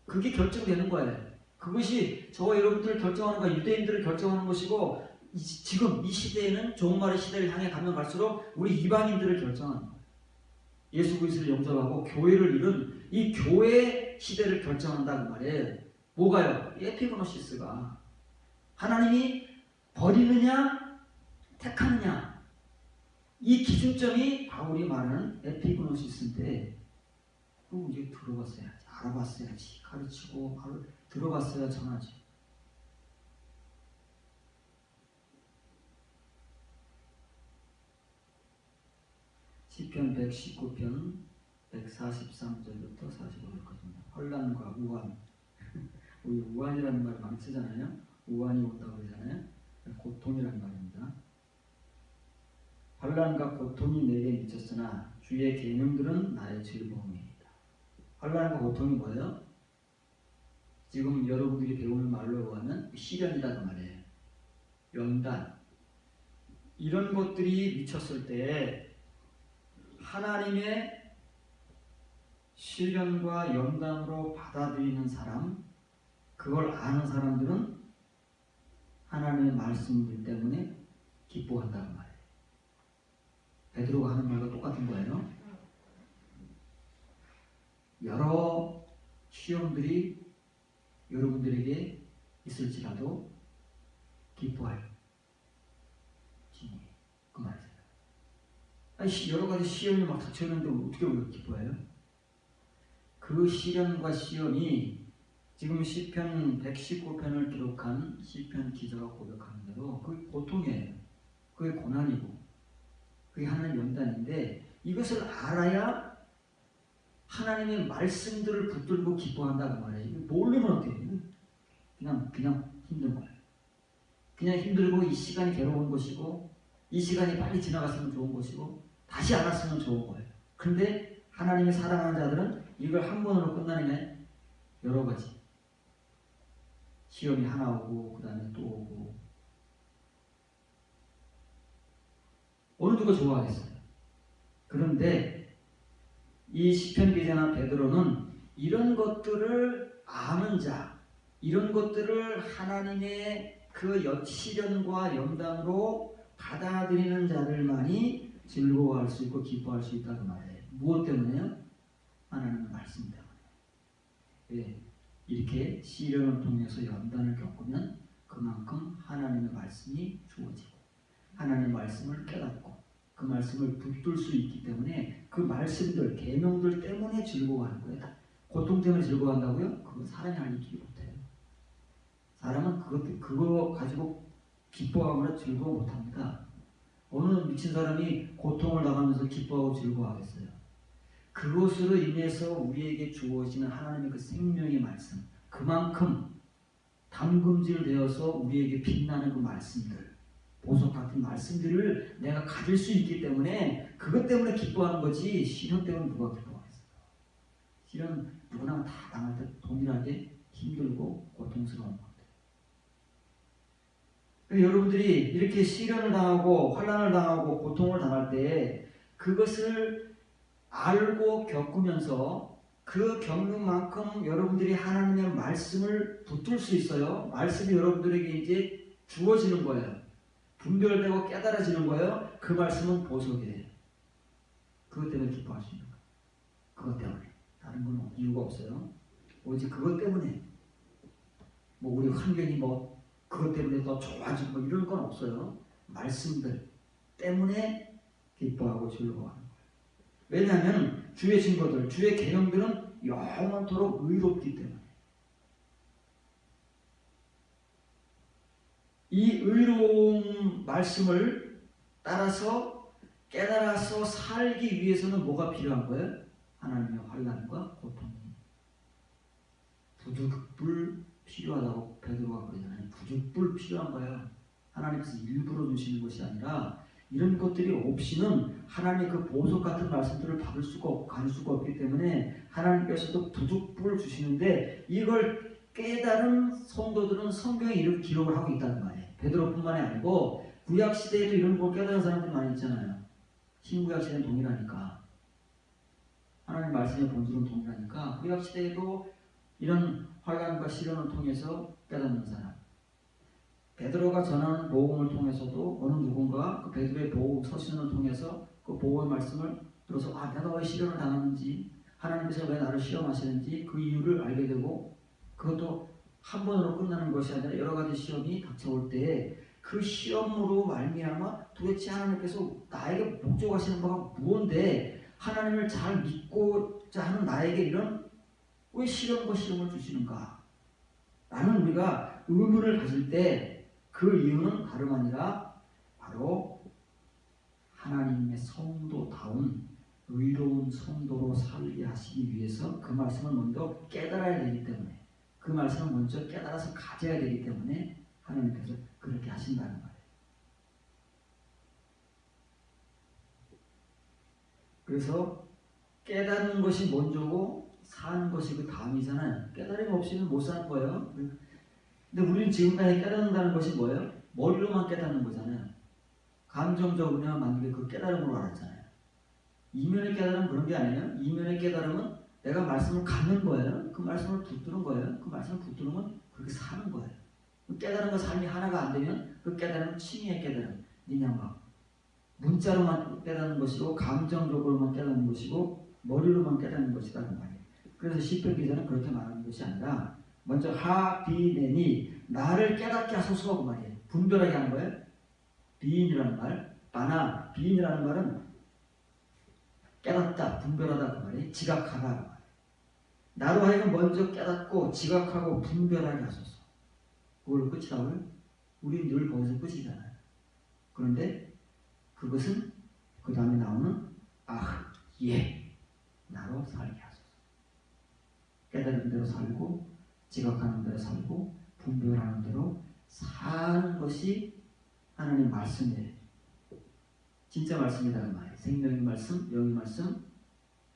그게 결정되는 거예요. 그것이 저와 여러분들을 결정하는 거, 유대인들을 결정하는 것이고 지금 이 시대에는 종말의 시대를 향해 가면 갈수록 우리 이방인들을 결정하는 거예요. 예수 그리스도를 영접하고 교회를 이룬 이 교회 시대를 결정한다는 말이에요. 뭐가요? 에피그노시스가 하나님이 버리느냐 택하느냐, 이 기준점이 바울이 말하는 에피그노시스인데 그거 이제 들어봤어야지, 알아봤어야지, 가르치고 들어봤어야 전하지. 시편 119편 143절부터 45절까지입니다. 혼란과 우환. 우리 우환이라는 말 많이 쓰잖아요. 우환이 온다고 그러잖아요. 고통이라는 말입니다. 환란과 고통이 내게 미쳤으나 주의 계명들은 나의 즐거움이다. 환란과 고통이 뭐예요? 지금 여러분들이 배우는 말로 하면 시련이라는 말이에요. 연단. 이런 것들이 미쳤을 때 하나님의 시련과 연단으로 받아들이는 사람, 그걸 아는 사람들은 하나님의 말씀들 때문에 기뻐한다는 말이에요. 베드로가 하는 말과 똑같은 거예요. 여러 시험들이 여러분들에게 있을지라도 기뻐할 진이 그 말이에요. 아니, 여러 가지 시험이 막 닥쳐오는데 어떻게 우리가 기뻐해요? 그 시련과 시험이 지금 시편 119편을 기록한 시편 기자가 고백하는 대로 그게 고통이에요. 그게 고난이고 그게 하나님의 연단인데 이것을 알아야 하나님의 말씀들을 붙들고 기뻐한다고 말해요. 모르면 어떻게 해요? 그냥 힘든 거예요. 그냥 힘들고 이 시간이 괴로운 것이고 이 시간이 빨리 지나갔으면 좋은 것이고 다시 알았으면 좋은 거예요. 그런데 하나님이 사랑하는 자들은 이걸 한 번으로 끝나는 게 여러 가지 시험이 하나 오고 그 다음에 또 오고 어느 누가 좋아하겠어요. 그런데 이 시편 기자나 베드로는 이런 것들을 아는 자, 이런 것들을 하나님의 그 시련과 연단으로 받아들이는 자들만이 즐거워할 수 있고 기뻐할 수 있다고 말해요. 무엇 때문에요? 하나님의 말씀 때문에. 예, 이렇게 시련을 통해서 연단을 겪으면 그만큼 하나님의 말씀이 주어지고 하나님의 말씀을 깨닫고 그 말씀을 붙들 수 있기 때문에 그 말씀들, 계명들 때문에 즐거워하는 거예요. 고통 때문에 즐거워한다고요? 그건 사람이 알리지 못해요. 사람은 그거 가지고 기뻐하거나 즐거워 못합니다. 어느 미친 사람이 고통을 당하면서 기뻐하고 즐거워하겠어요? 그것으로 인해서 우리에게 주어지는 하나님의 그 생명의 말씀, 그만큼 담금질 되어서 우리에게 빛나는 그 말씀들, 보석 같은 말씀들을 내가 가질 수 있기 때문에 그것 때문에 기뻐하는 거지, 시련 때문에 누가 기뻐하겠어요? 시련 누구나 다 당할 때 동일하게 힘들고 고통스러운 것 같아요. 여러분들이 이렇게 시련을 당하고 환난을 당하고 고통을 당할 때 그것을 알고 겪으면서 그 겪는 만큼 여러분들이 하나님의 말씀을 붙들 수 있어요. 말씀이 여러분들에게 이제 주어지는 거예요. 분별되고 깨달아지는 거예요. 그 말씀은 보석이에요. 그것 때문에 기뻐할 수 있는 거예요. 그것 때문에. 다른 건 이유가 없어요. 오직 그것 때문에. 뭐 우리 환경이 뭐 그것 때문에 더 좋아지고 뭐 이런 건 없어요. 말씀들 때문에 기뻐하고 즐거워하는 거예요. 왜냐하면 주의 증거들, 주의 계명들은 영원토록 의롭기 때문에. 이 의로운 말씀을 따라서 깨달아서 살기 위해서는 뭐가 필요한 거예요? 하나님의 환난과 고통이 부득불 필요하다고 베드로가 그러잖아요. 부득불 필요한 거예요. 하나님께서 일부러 주시는 것이 아니라 이런 것들이 없이는 하나님의 그 보석 같은 말씀들을 받을 수가 없고 갈 수가 없기 때문에 하나님께서도 부득불 주시는데 이걸 깨달은 성도들은 성경에 이렇게 기록을 하고 있다는 말이에요. 베드로뿐만이 아니고 구약 시대에도 이런 걸 깨달은 사람들이 많이 있잖아요. 신구약 시대는 동일하니까 하나님 말씀의 본질은 동일하니까 구약 시대에도 이런 환난과 시련을 통해서 깨닫는 사람, 베드로가 전하는 복음을 통해서도 어느 누군가 그 베드로의 복음 서신을 통해서 그 복음의 말씀을 들어서 내가 왜 시련을 당하는지 하나님께서 왜 나를 시험하시는지 그 이유를 알게 되고 그것도 한 번으로 끝나는 것이 아니라 여러 가지 시험이 닥쳐올 때 그 시험으로 말미암아 도대체 하나님께서 나에게 목적하시는 바가 무언데 하나님을 잘 믿고자 하는 나에게 이런 왜 시련과 시험을 주시는가 라는 우리가 의문을 가질 때 그 이유는 다름 아니라 바로 하나님의 성도다운 의로운 성도로 살게 하시기 위해서 그 말씀을 먼저 깨달아야 되기 때문에 그 말씀을 먼저 깨달아서 가져야 되기 때문에 하나님께서 그렇게 하신다는 말이에요. 그래서 깨닫는 것이 먼저고 사는 것이 그 다음이잖아요. 깨달음 없이는 못 사는 거예요. 근데 우리는 지금까지 깨닫는다는 것이 뭐예요? 머리로만 깨닫는 거잖아요. 감정적으로만 만든 게 그 깨달음으로 알았잖아요. 이면의 깨달음은 그런 게 아니에요. 이면의 깨달음은 내가 말씀을 갖는 거예요. 그 말씀을 붙드는 거예요. 그 말씀을 붙드는 그렇게 사는 거예요. 그 깨달음과 삶이 하나가 안 되면 그 깨달음은 칭의의 깨달음, 그냥 문자로만 깨닫는 것이고 감정적으로만 깨닫는 것이고 머리로만 깨닫는 것이라는 말이에요. 그래서 시편 기자는 그렇게 말하는 것이 아니라 먼저 하비네니 나를 깨닫게 하소서 그 말이에요. 분별하게 하는 거예요. 비인이라는 말, 바나 비인이라는 말은 깨닫다, 분별하다 그 말이에요. 지각하다 그 말이에요. 나로 하여금 먼저 깨닫고 지각하고 분별하게 하소서. 그걸로 끝이라고요? 우리는 늘 거기서 끝이잖아요. 그런데 그것은 그 다음에 나오는 나로 살게 하소서. 깨달은 대로 살고 지각하는 대로 살고 분별하는 대로 사는 것이 하나님 말씀이에요. 진짜 말씀이라는 말이에요. 생명의 말씀, 영의 말씀,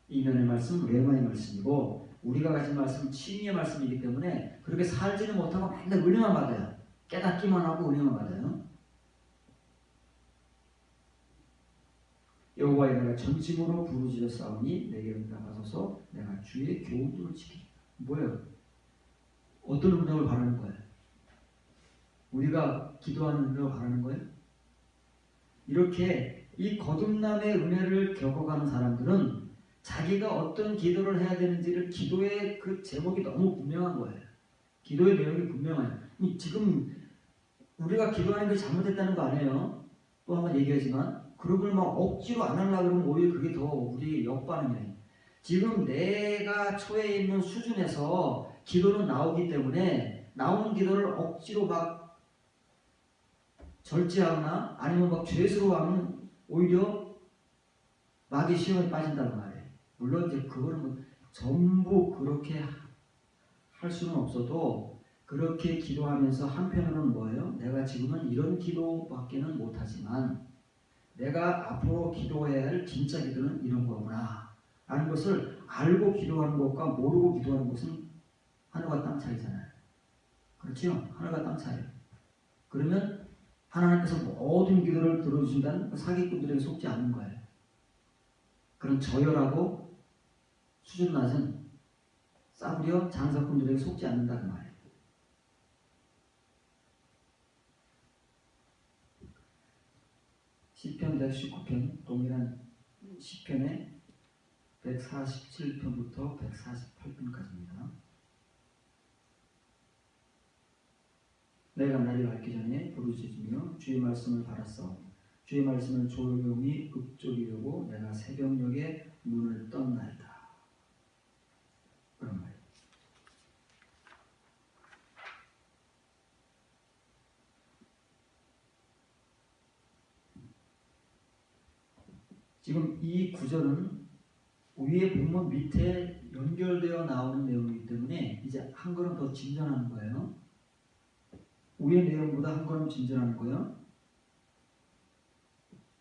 이면의 말씀, 레마의 말씀이고 우리가 가진 말씀은 칭의의 말씀이기 때문에 그렇게 살지는 못하고 맨날 은혜만 받아요. 깨닫기만 하고 은혜만 받아요. 여호와의 내가 전심으로 부르짖어 싸우니 내게 응답하소서. 내가 주의 교훈들을 지키리라. 뭐예요? 어떤 응답을 바라는 거예요? 우리가 기도하는 은혜를 바라는 거예요? 이렇게 이 거듭남의 은혜를 겪어가는 사람들은 자기가 어떤 기도를 해야 되는지를 기도의 그 제목이 너무 분명한 거예요. 기도의 내용이 분명해요. 지금 우리가 기도하는 게 잘못됐다는 거 아니에요. 또 한번 얘기하지만 그걸 막 억지로 안 하려고 그러면 오히려 그게 더 우리의 역반응이에요. 지금 내가 처해 있는 수준에서 기도는 나오기 때문에 나오는 기도를 억지로 막 절제하거나 아니면 막 죄스러워하면 오히려 마귀 시험에 빠진다는 말이에요. 물론 이제 그거는 뭐 전부 그렇게 할 수는 없어도 그렇게 기도하면서 한편으로는 뭐예요? 내가 지금은 이런 기도밖에는 못하지만 내가 앞으로 기도해야 할 진짜 기도는 이런 거구나 라는 것을 알고 기도하는 것과 모르고 기도하는 것은 하늘과 땅 차이잖아요. 그렇죠? 하늘과 땅 차이. 그러면 하나님께서 모든 기도를 들어주신다는 그 사기꾼들에게 속지 않는 거예요. 그런 저열하고 수준 낮은 싸구려 장사꾼들에게 속지 않는다는 말이에요. 시편 119편 동일한 시편의 147편부터 148편까지입니다. 내가 날이 밝기 전에 부르짖으며 주의 말씀을 바랐사오니 주의 말씀을 조용히 읊조리려고 내가 새벽녘에 눈을 떴나이다. 그런 말이에요. 지금 이 구절은 위에 본문 밑에 연결되어 나오는 내용이기 때문에 이제 한 걸음 더 진전하는 거예요. 위의 내용보다 한 걸음 진전하는 거예요.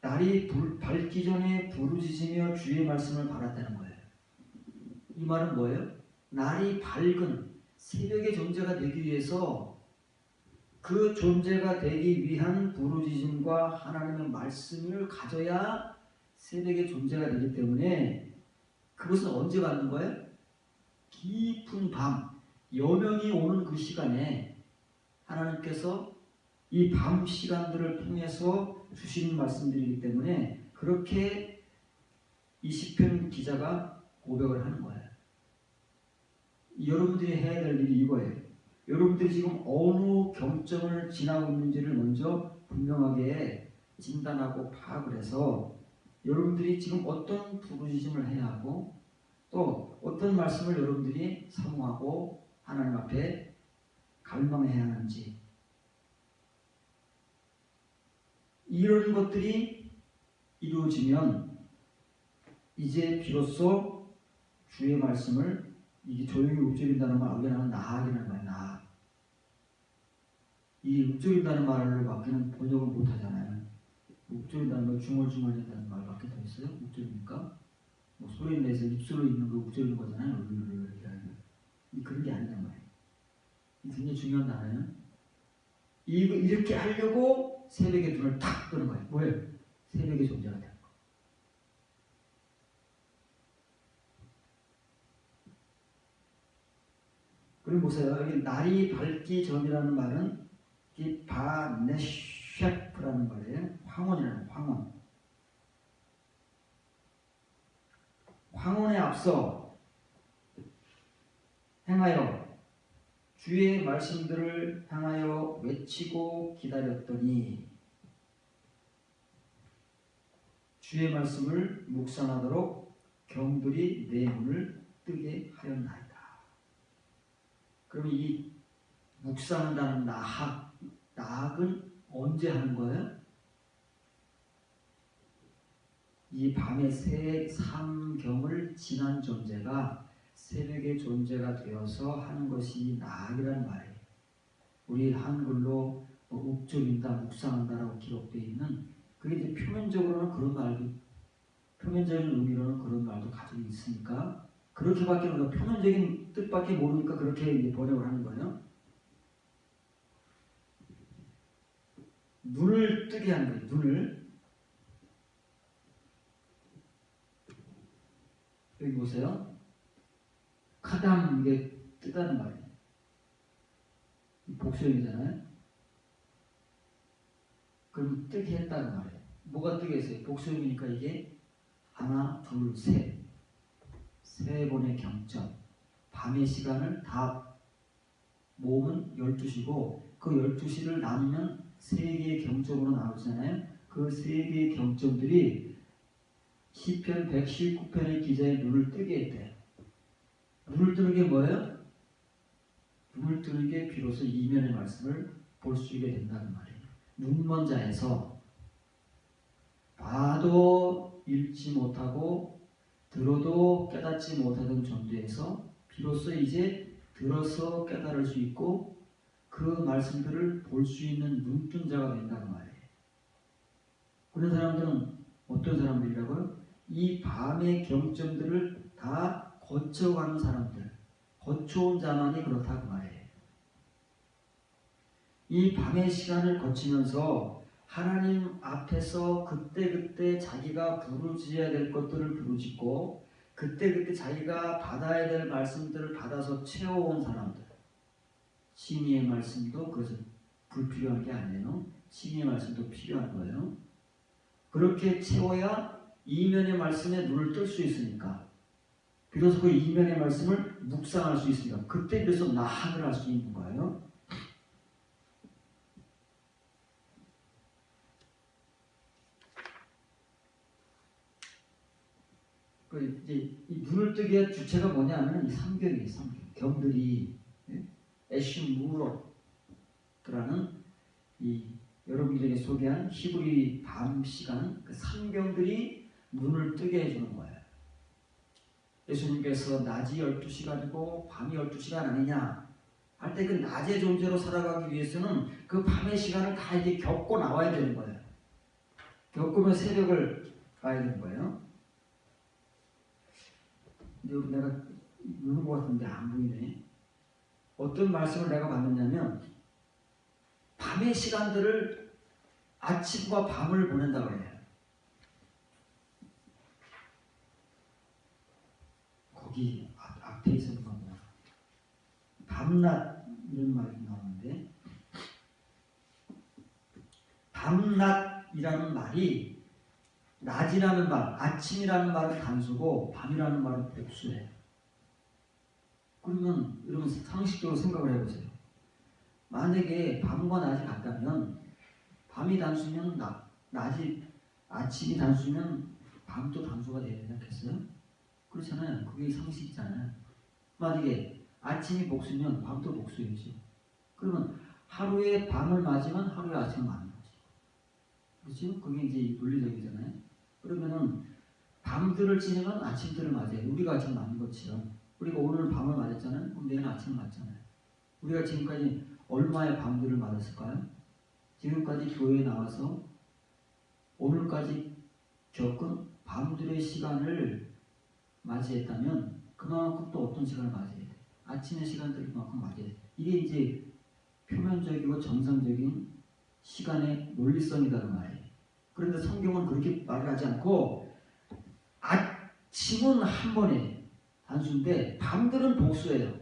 날이 밝기 전에 부르짖으며 주의 말씀을 바랐다는 거예요. 이 말은 뭐예요? 날이 밝은 새벽의 존재가 되기 위해서 그 존재가 되기 위한 부르짖음과 하나님의 말씀을 가져야 새벽의 존재가 되기 때문에 그것은 언제 받는 거예요? 깊은 밤, 여명이 오는 그 시간에 하나님께서 이 밤 시간들을 통해서 주시는 말씀들이기 때문에 그렇게 이 시편 기자가 고백을 하는 거예요. 여러분들이 해야 될 일이 이거예요. 여러분들이 지금 어느 경점을 지나고 있는지를 먼저 분명하게 진단하고 파악을 해서 여러분들이 지금 어떤 부르짖음을 해야 하고 또 어떤 말씀을 여러분들이 사모하고 하나님 앞에 갈망해야 하는지 이런 것들이 이루어지면 이제 비로소 주의 말씀을 이게 조용히 읊조린다는 말 우리나라는 나학이라는 말이에요. 나학. 이 읊조린다는 말을 맡기는 번역을 못하잖아요. 읊조린다는 말 중얼중얼된다는 말밖에 더 있어요? 읊조립니까? 뭐 소리 내서 입술로 있는 거 읊조리는 거잖아요. 이렇게 하는 그런 게 아니란 말이에요. 이 굉장히 중요한 단어예요. 이렇게 하려고 새벽에 눈을 탁 뜨는 거예요. 뭐예요? 새벽의 존재가 되는 거예요. 그리고 보세요. 여기 날이 밝기 전이라는 말은 이 바네셰프라는 말이에요. 황혼이라는 황혼. 황혼에 앞서 행하여 주의 말씀들을 향하여 외치고 기다렸더니 주의 말씀을 묵상하도록 경들이 내 문을 뜨게 하였나이다. 그럼 이 묵상한다는 나학은 언제 하는 거예요? 이 밤의 새 삼경을 지난 존재가 새벽의 존재가 되어서 하는 것이 나학이라는 말이에요. 우리 한글로 읊조린다, 묵상한다라고 기록되어 있는 그게 이제 표면적으로는 그런 말도 표면적인 의미로는 그런 말도 가지고 있으니까 그렇게밖에 모르고 표면적인 뜻밖에 모르니까 그렇게 이제 번역을 하는 거예요. 눈을 뜨게 하는 거예요. 눈을. 여기 보세요. 카담 이게 뜨다는 말이에요. 복수형이잖아요. 그럼 뜨게 했다는 말이에요. 뭐가 뜨게 했어요? 복수형이니까 이게 하나, 둘, 셋. 세 번의 경점. 밤의 시간을 다 모으면 12시고 그 12시를 나누면 세 개의 경점으로 나오잖아요. 그 그 세 개의 경점들이 시편 119편의 기자의 눈을 뜨게 했대요. 눈을 뜨는 게 뭐예요? 눈을 뜨는 게 비로소 이면의 말씀을 볼 수 있게 된다는 말이에요. 눈먼 자에서 봐도 읽지 못하고 들어도 깨닫지 못하던 정도에서 비로소 이제 들어서 깨달을 수 있고 그 말씀들을 볼 수 있는 눈뜬 자가 된다는 말이에요. 그런 사람들은 어떤 사람들이라고요? 이 밤의 경점들을 다 거쳐가는 사람들, 거쳐온 자만이 그렇다고 말해요. 이 밤의 시간을 거치면서 하나님 앞에서 그때그때 자기가 부르짖어야 될 것들을 부르짖고 그때그때 자기가 받아야 될 말씀들을 받아서 채워온 사람들, 칭의의 말씀도 그것은 불필요한 게 아니에요. 칭의의 말씀도 필요한 거예요. 그렇게 채워야 이면의 말씀에 눈을 뜰 수 있으니까, 비로소 그 이면의 말씀을 묵상할 수 있으니까, 그때 비로소 나한을 할 수 있는 거예요. 이제 이 눈을 뜨게 주체가 뭐냐면 이 삼경이에요. 삼경. 경들이 에슈무로라는 이 여러분들에게 소개한 히브리 밤 시간 그 삼경들이 눈을 뜨게 해주는 거예요. 예수님께서 낮이 12시간이고 밤이 12시간 아니냐 할 때 그 낮의 존재로 살아가기 위해서는 그 밤의 시간을 다 이렇게 겪고 나와야 되는 거예요. 겪으면 새벽을 가야 되는 거예요. 근데 내가 누른 것 같은데 안 보이네. 어떤 말씀을 내가 받느냐면 밤의 시간들을 아침과 밤을 보낸다고 해요. 거기 앞에 있었던 거구나. 밤낮 이런 말이 나오는데 밤낮이라는 말이 낮이라는 말, 아침이라는 말은 단수고 밤이라는 말은 복수예요. 그러면 여러분 상식적으로 생각을 해보세요. 만약에 밤과 낮이 같다면 밤이 단수면 아침이 단수면 밤도 단수가 되지 않겠어요? 그렇잖아요. 그게 상식이잖아요. 만약에 아침이 복수면 밤도 복수이죠. 그러면 하루에 밤을 맞으면 하루에 아침을 맞는 거죠. 그렇죠? 그게 이제 논리적이잖아요. 그러면은 밤들을 지내면 아침들을 맞아요. 우리가 아침 맞는 것처럼. 우리가 오늘 밤을 맞았잖아요. 그럼 내일 아침을 맞잖아요. 우리가 지금까지 얼마의 밤들을 맞았을까요? 지금까지 교회에 나와서 오늘까지 겪은 밤들의 시간을 맞이했다면 그만큼 또 어떤 시간을 맞이해야 돼요? 아침의 시간들을 그만큼 맞이해야 돼요. 이게 이제 표면적이고 정상적인 시간의 논리성이라는 말이에요. 그런데 성경은 그렇게 말을 하지 않고 아침은 한 번에 단수인데 밤들은 복수예요.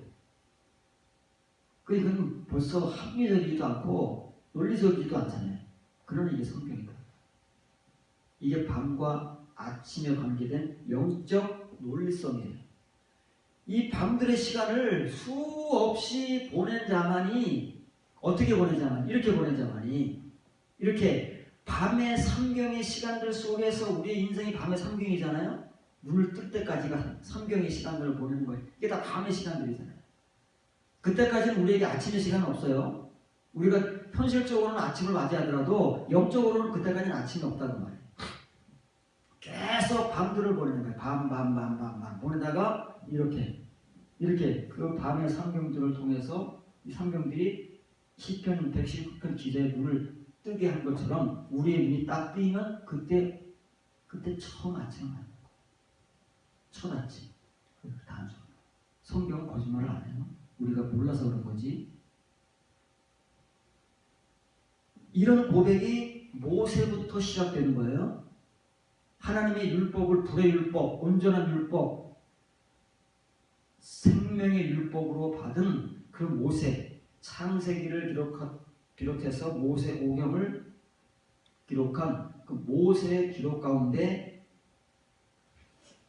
그건 벌써 합리적이지도 않고 논리적이지도 않잖아요. 그러나 이게 성경이다. 이게 밤과 아침에 관계된 영적 논리성이에요. 이 밤들의 시간을 수없이 보낸 자만이 어떻게 보낸 자만이 이렇게 보낸 자만이 이렇게 밤의 삼경의 시간들 속에서 우리의 인생이 밤의 삼경이잖아요. 눈을 뜰 때까지가 삼경의 시간들을 보내는 거예요. 이게 다 밤의 시간들이잖아요. 그때까지는 우리에게 아침의 시간은 없어요. 우리가 현실적으로는 아침을 맞이하더라도 영적으로는 그때까지는 아침이 없다는 말이에요. 계속 밤들을 보내는 거예요. 밤 보내다가 이렇게 그 밤의 삼경들을 통해서 이 삼경들이 시편 119편 기자의 눈을 뜨게 한 것처럼 우리의 눈이 딱 뜨이면 그때 처음 아침을 만나는 거예요. 첫 아침. 단순. 성경은 거짓말을 안 해요. 우리가 몰라서 그런 거지. 이런 고백이 모세부터 시작되는 거예요. 하나님의 율법을 불의 율법, 온전한 율법, 생명의 율법으로 받은 그 모세, 창세기를 비롯해서 모세 오경을 기록한 그 모세의 기록 가운데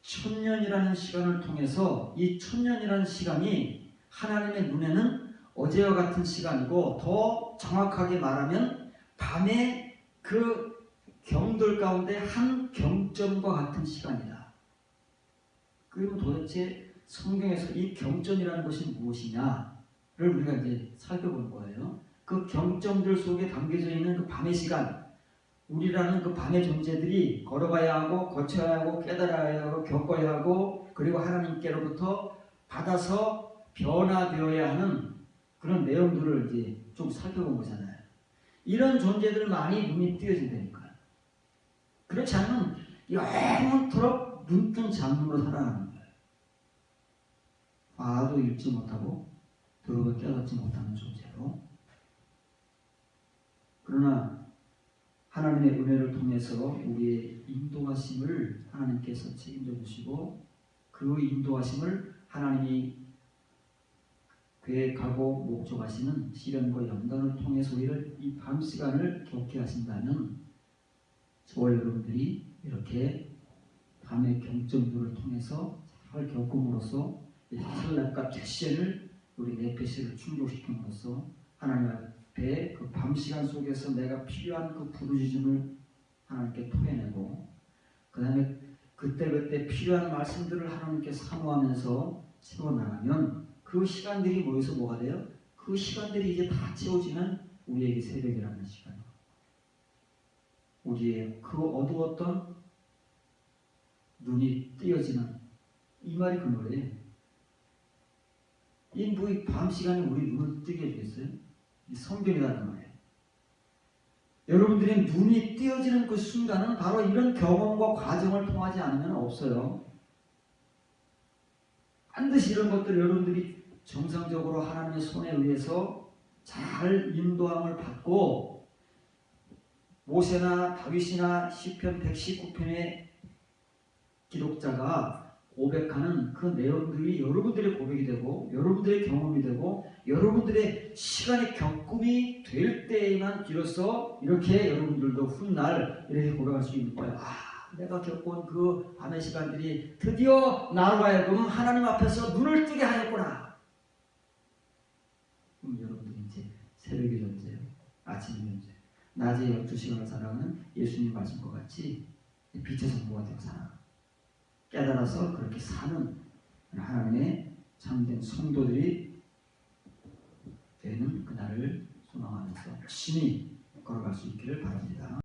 1000년이라는 시간을 통해서 이 1000년이라는 시간이 하나님의 눈에는 어제와 같은 시간이고 더 정확하게 말하면 밤의 그 경들 가운데 한 경점과 같은 시간이다. 그러면 도대체 성경에서 이 경전이라는 것이 무엇이냐를 우리가 이제 살펴본 거예요. 그 경점들 속에 담겨져 있는 그 밤의 시간, 우리라는 그 밤의 존재들이 걸어가야 하고 거쳐야 하고 깨달아야 하고 겪어야 하고 그리고 하나님께로부터 받아서 변화되어야 하는 그런 내용들을 이제 좀 살펴본 거잖아요. 이런 존재들만이 눈이 띄어진다니까요. 그렇지 않으면 영원토록 눈뜬 장님으로 살아가는 거예요. 봐도 읽지 못하고 들어도 깨닫지 못하는 존재로. 그러나 하나님의 은혜를 통해서 우리의 인도하심을 하나님께서 책임져 주시고 그 인도하심을 하나님이 계획하고 목적하시는 시련과 연단을 통해서 우리를 이 밤 시간을 겪게 하신다면 저와 여러분들이 이렇게 밤의 경점들을 통해서 잘 겪음으로써 탈락과 퇴시를 우리 네페시를 충족시킴으로써 하나님 앞에 그 밤 시간 속에서 내가 필요한 그 부르짖음을 하나님께 토해내고 그 다음에 그때그때 필요한 말씀들을 하나님께 사모하면서 채워나가면 그 시간들이 모여서 뭐가 돼요? 그 시간들이 이제 다 채워지는 우리에게 새벽이라는 시간. 우리의 그 어두웠던 눈이 띄어지는 이 말이 그 노래예요. 이 밤 시간에 우리 눈을 뜨게 해주겠어요? 이 성경이라는 말이에요. 여러분들의 눈이 띄어지는 그 순간은 바로 이런 경험과 과정을 통하지 않으면 없어요. 반드시 이런 것들 여러분들이 정상적으로 하나님의 손에 의해서 잘 인도함을 받고 모세나 다윗이나 시편 119편의 기록자가 고백하는 그 내용들이 여러분들의 고백이 되고 여러분들의 경험이 되고 여러분들의 시간의 겪음이 될 때에만 비로소 이렇게 여러분들도 훗날 이렇게 고백할 수 있는 거예요. 내가 겪어온 그 밤의 시간들이 드디어 나로 하여금 하나님 앞에서 눈을 뜨게 하였구나. 그럼 여러분들이 이제 새벽의 존재예요. 아침의 존재. 낮에 12시간을 살아가는 예수님 말씀과 같이 빛의 성부가 되어 살아가. 깨달아서 그렇게 사는 하나님의 참된 성도들이 되는 그날을 소망하면서 열심히 걸어갈 수 있기를 바랍니다.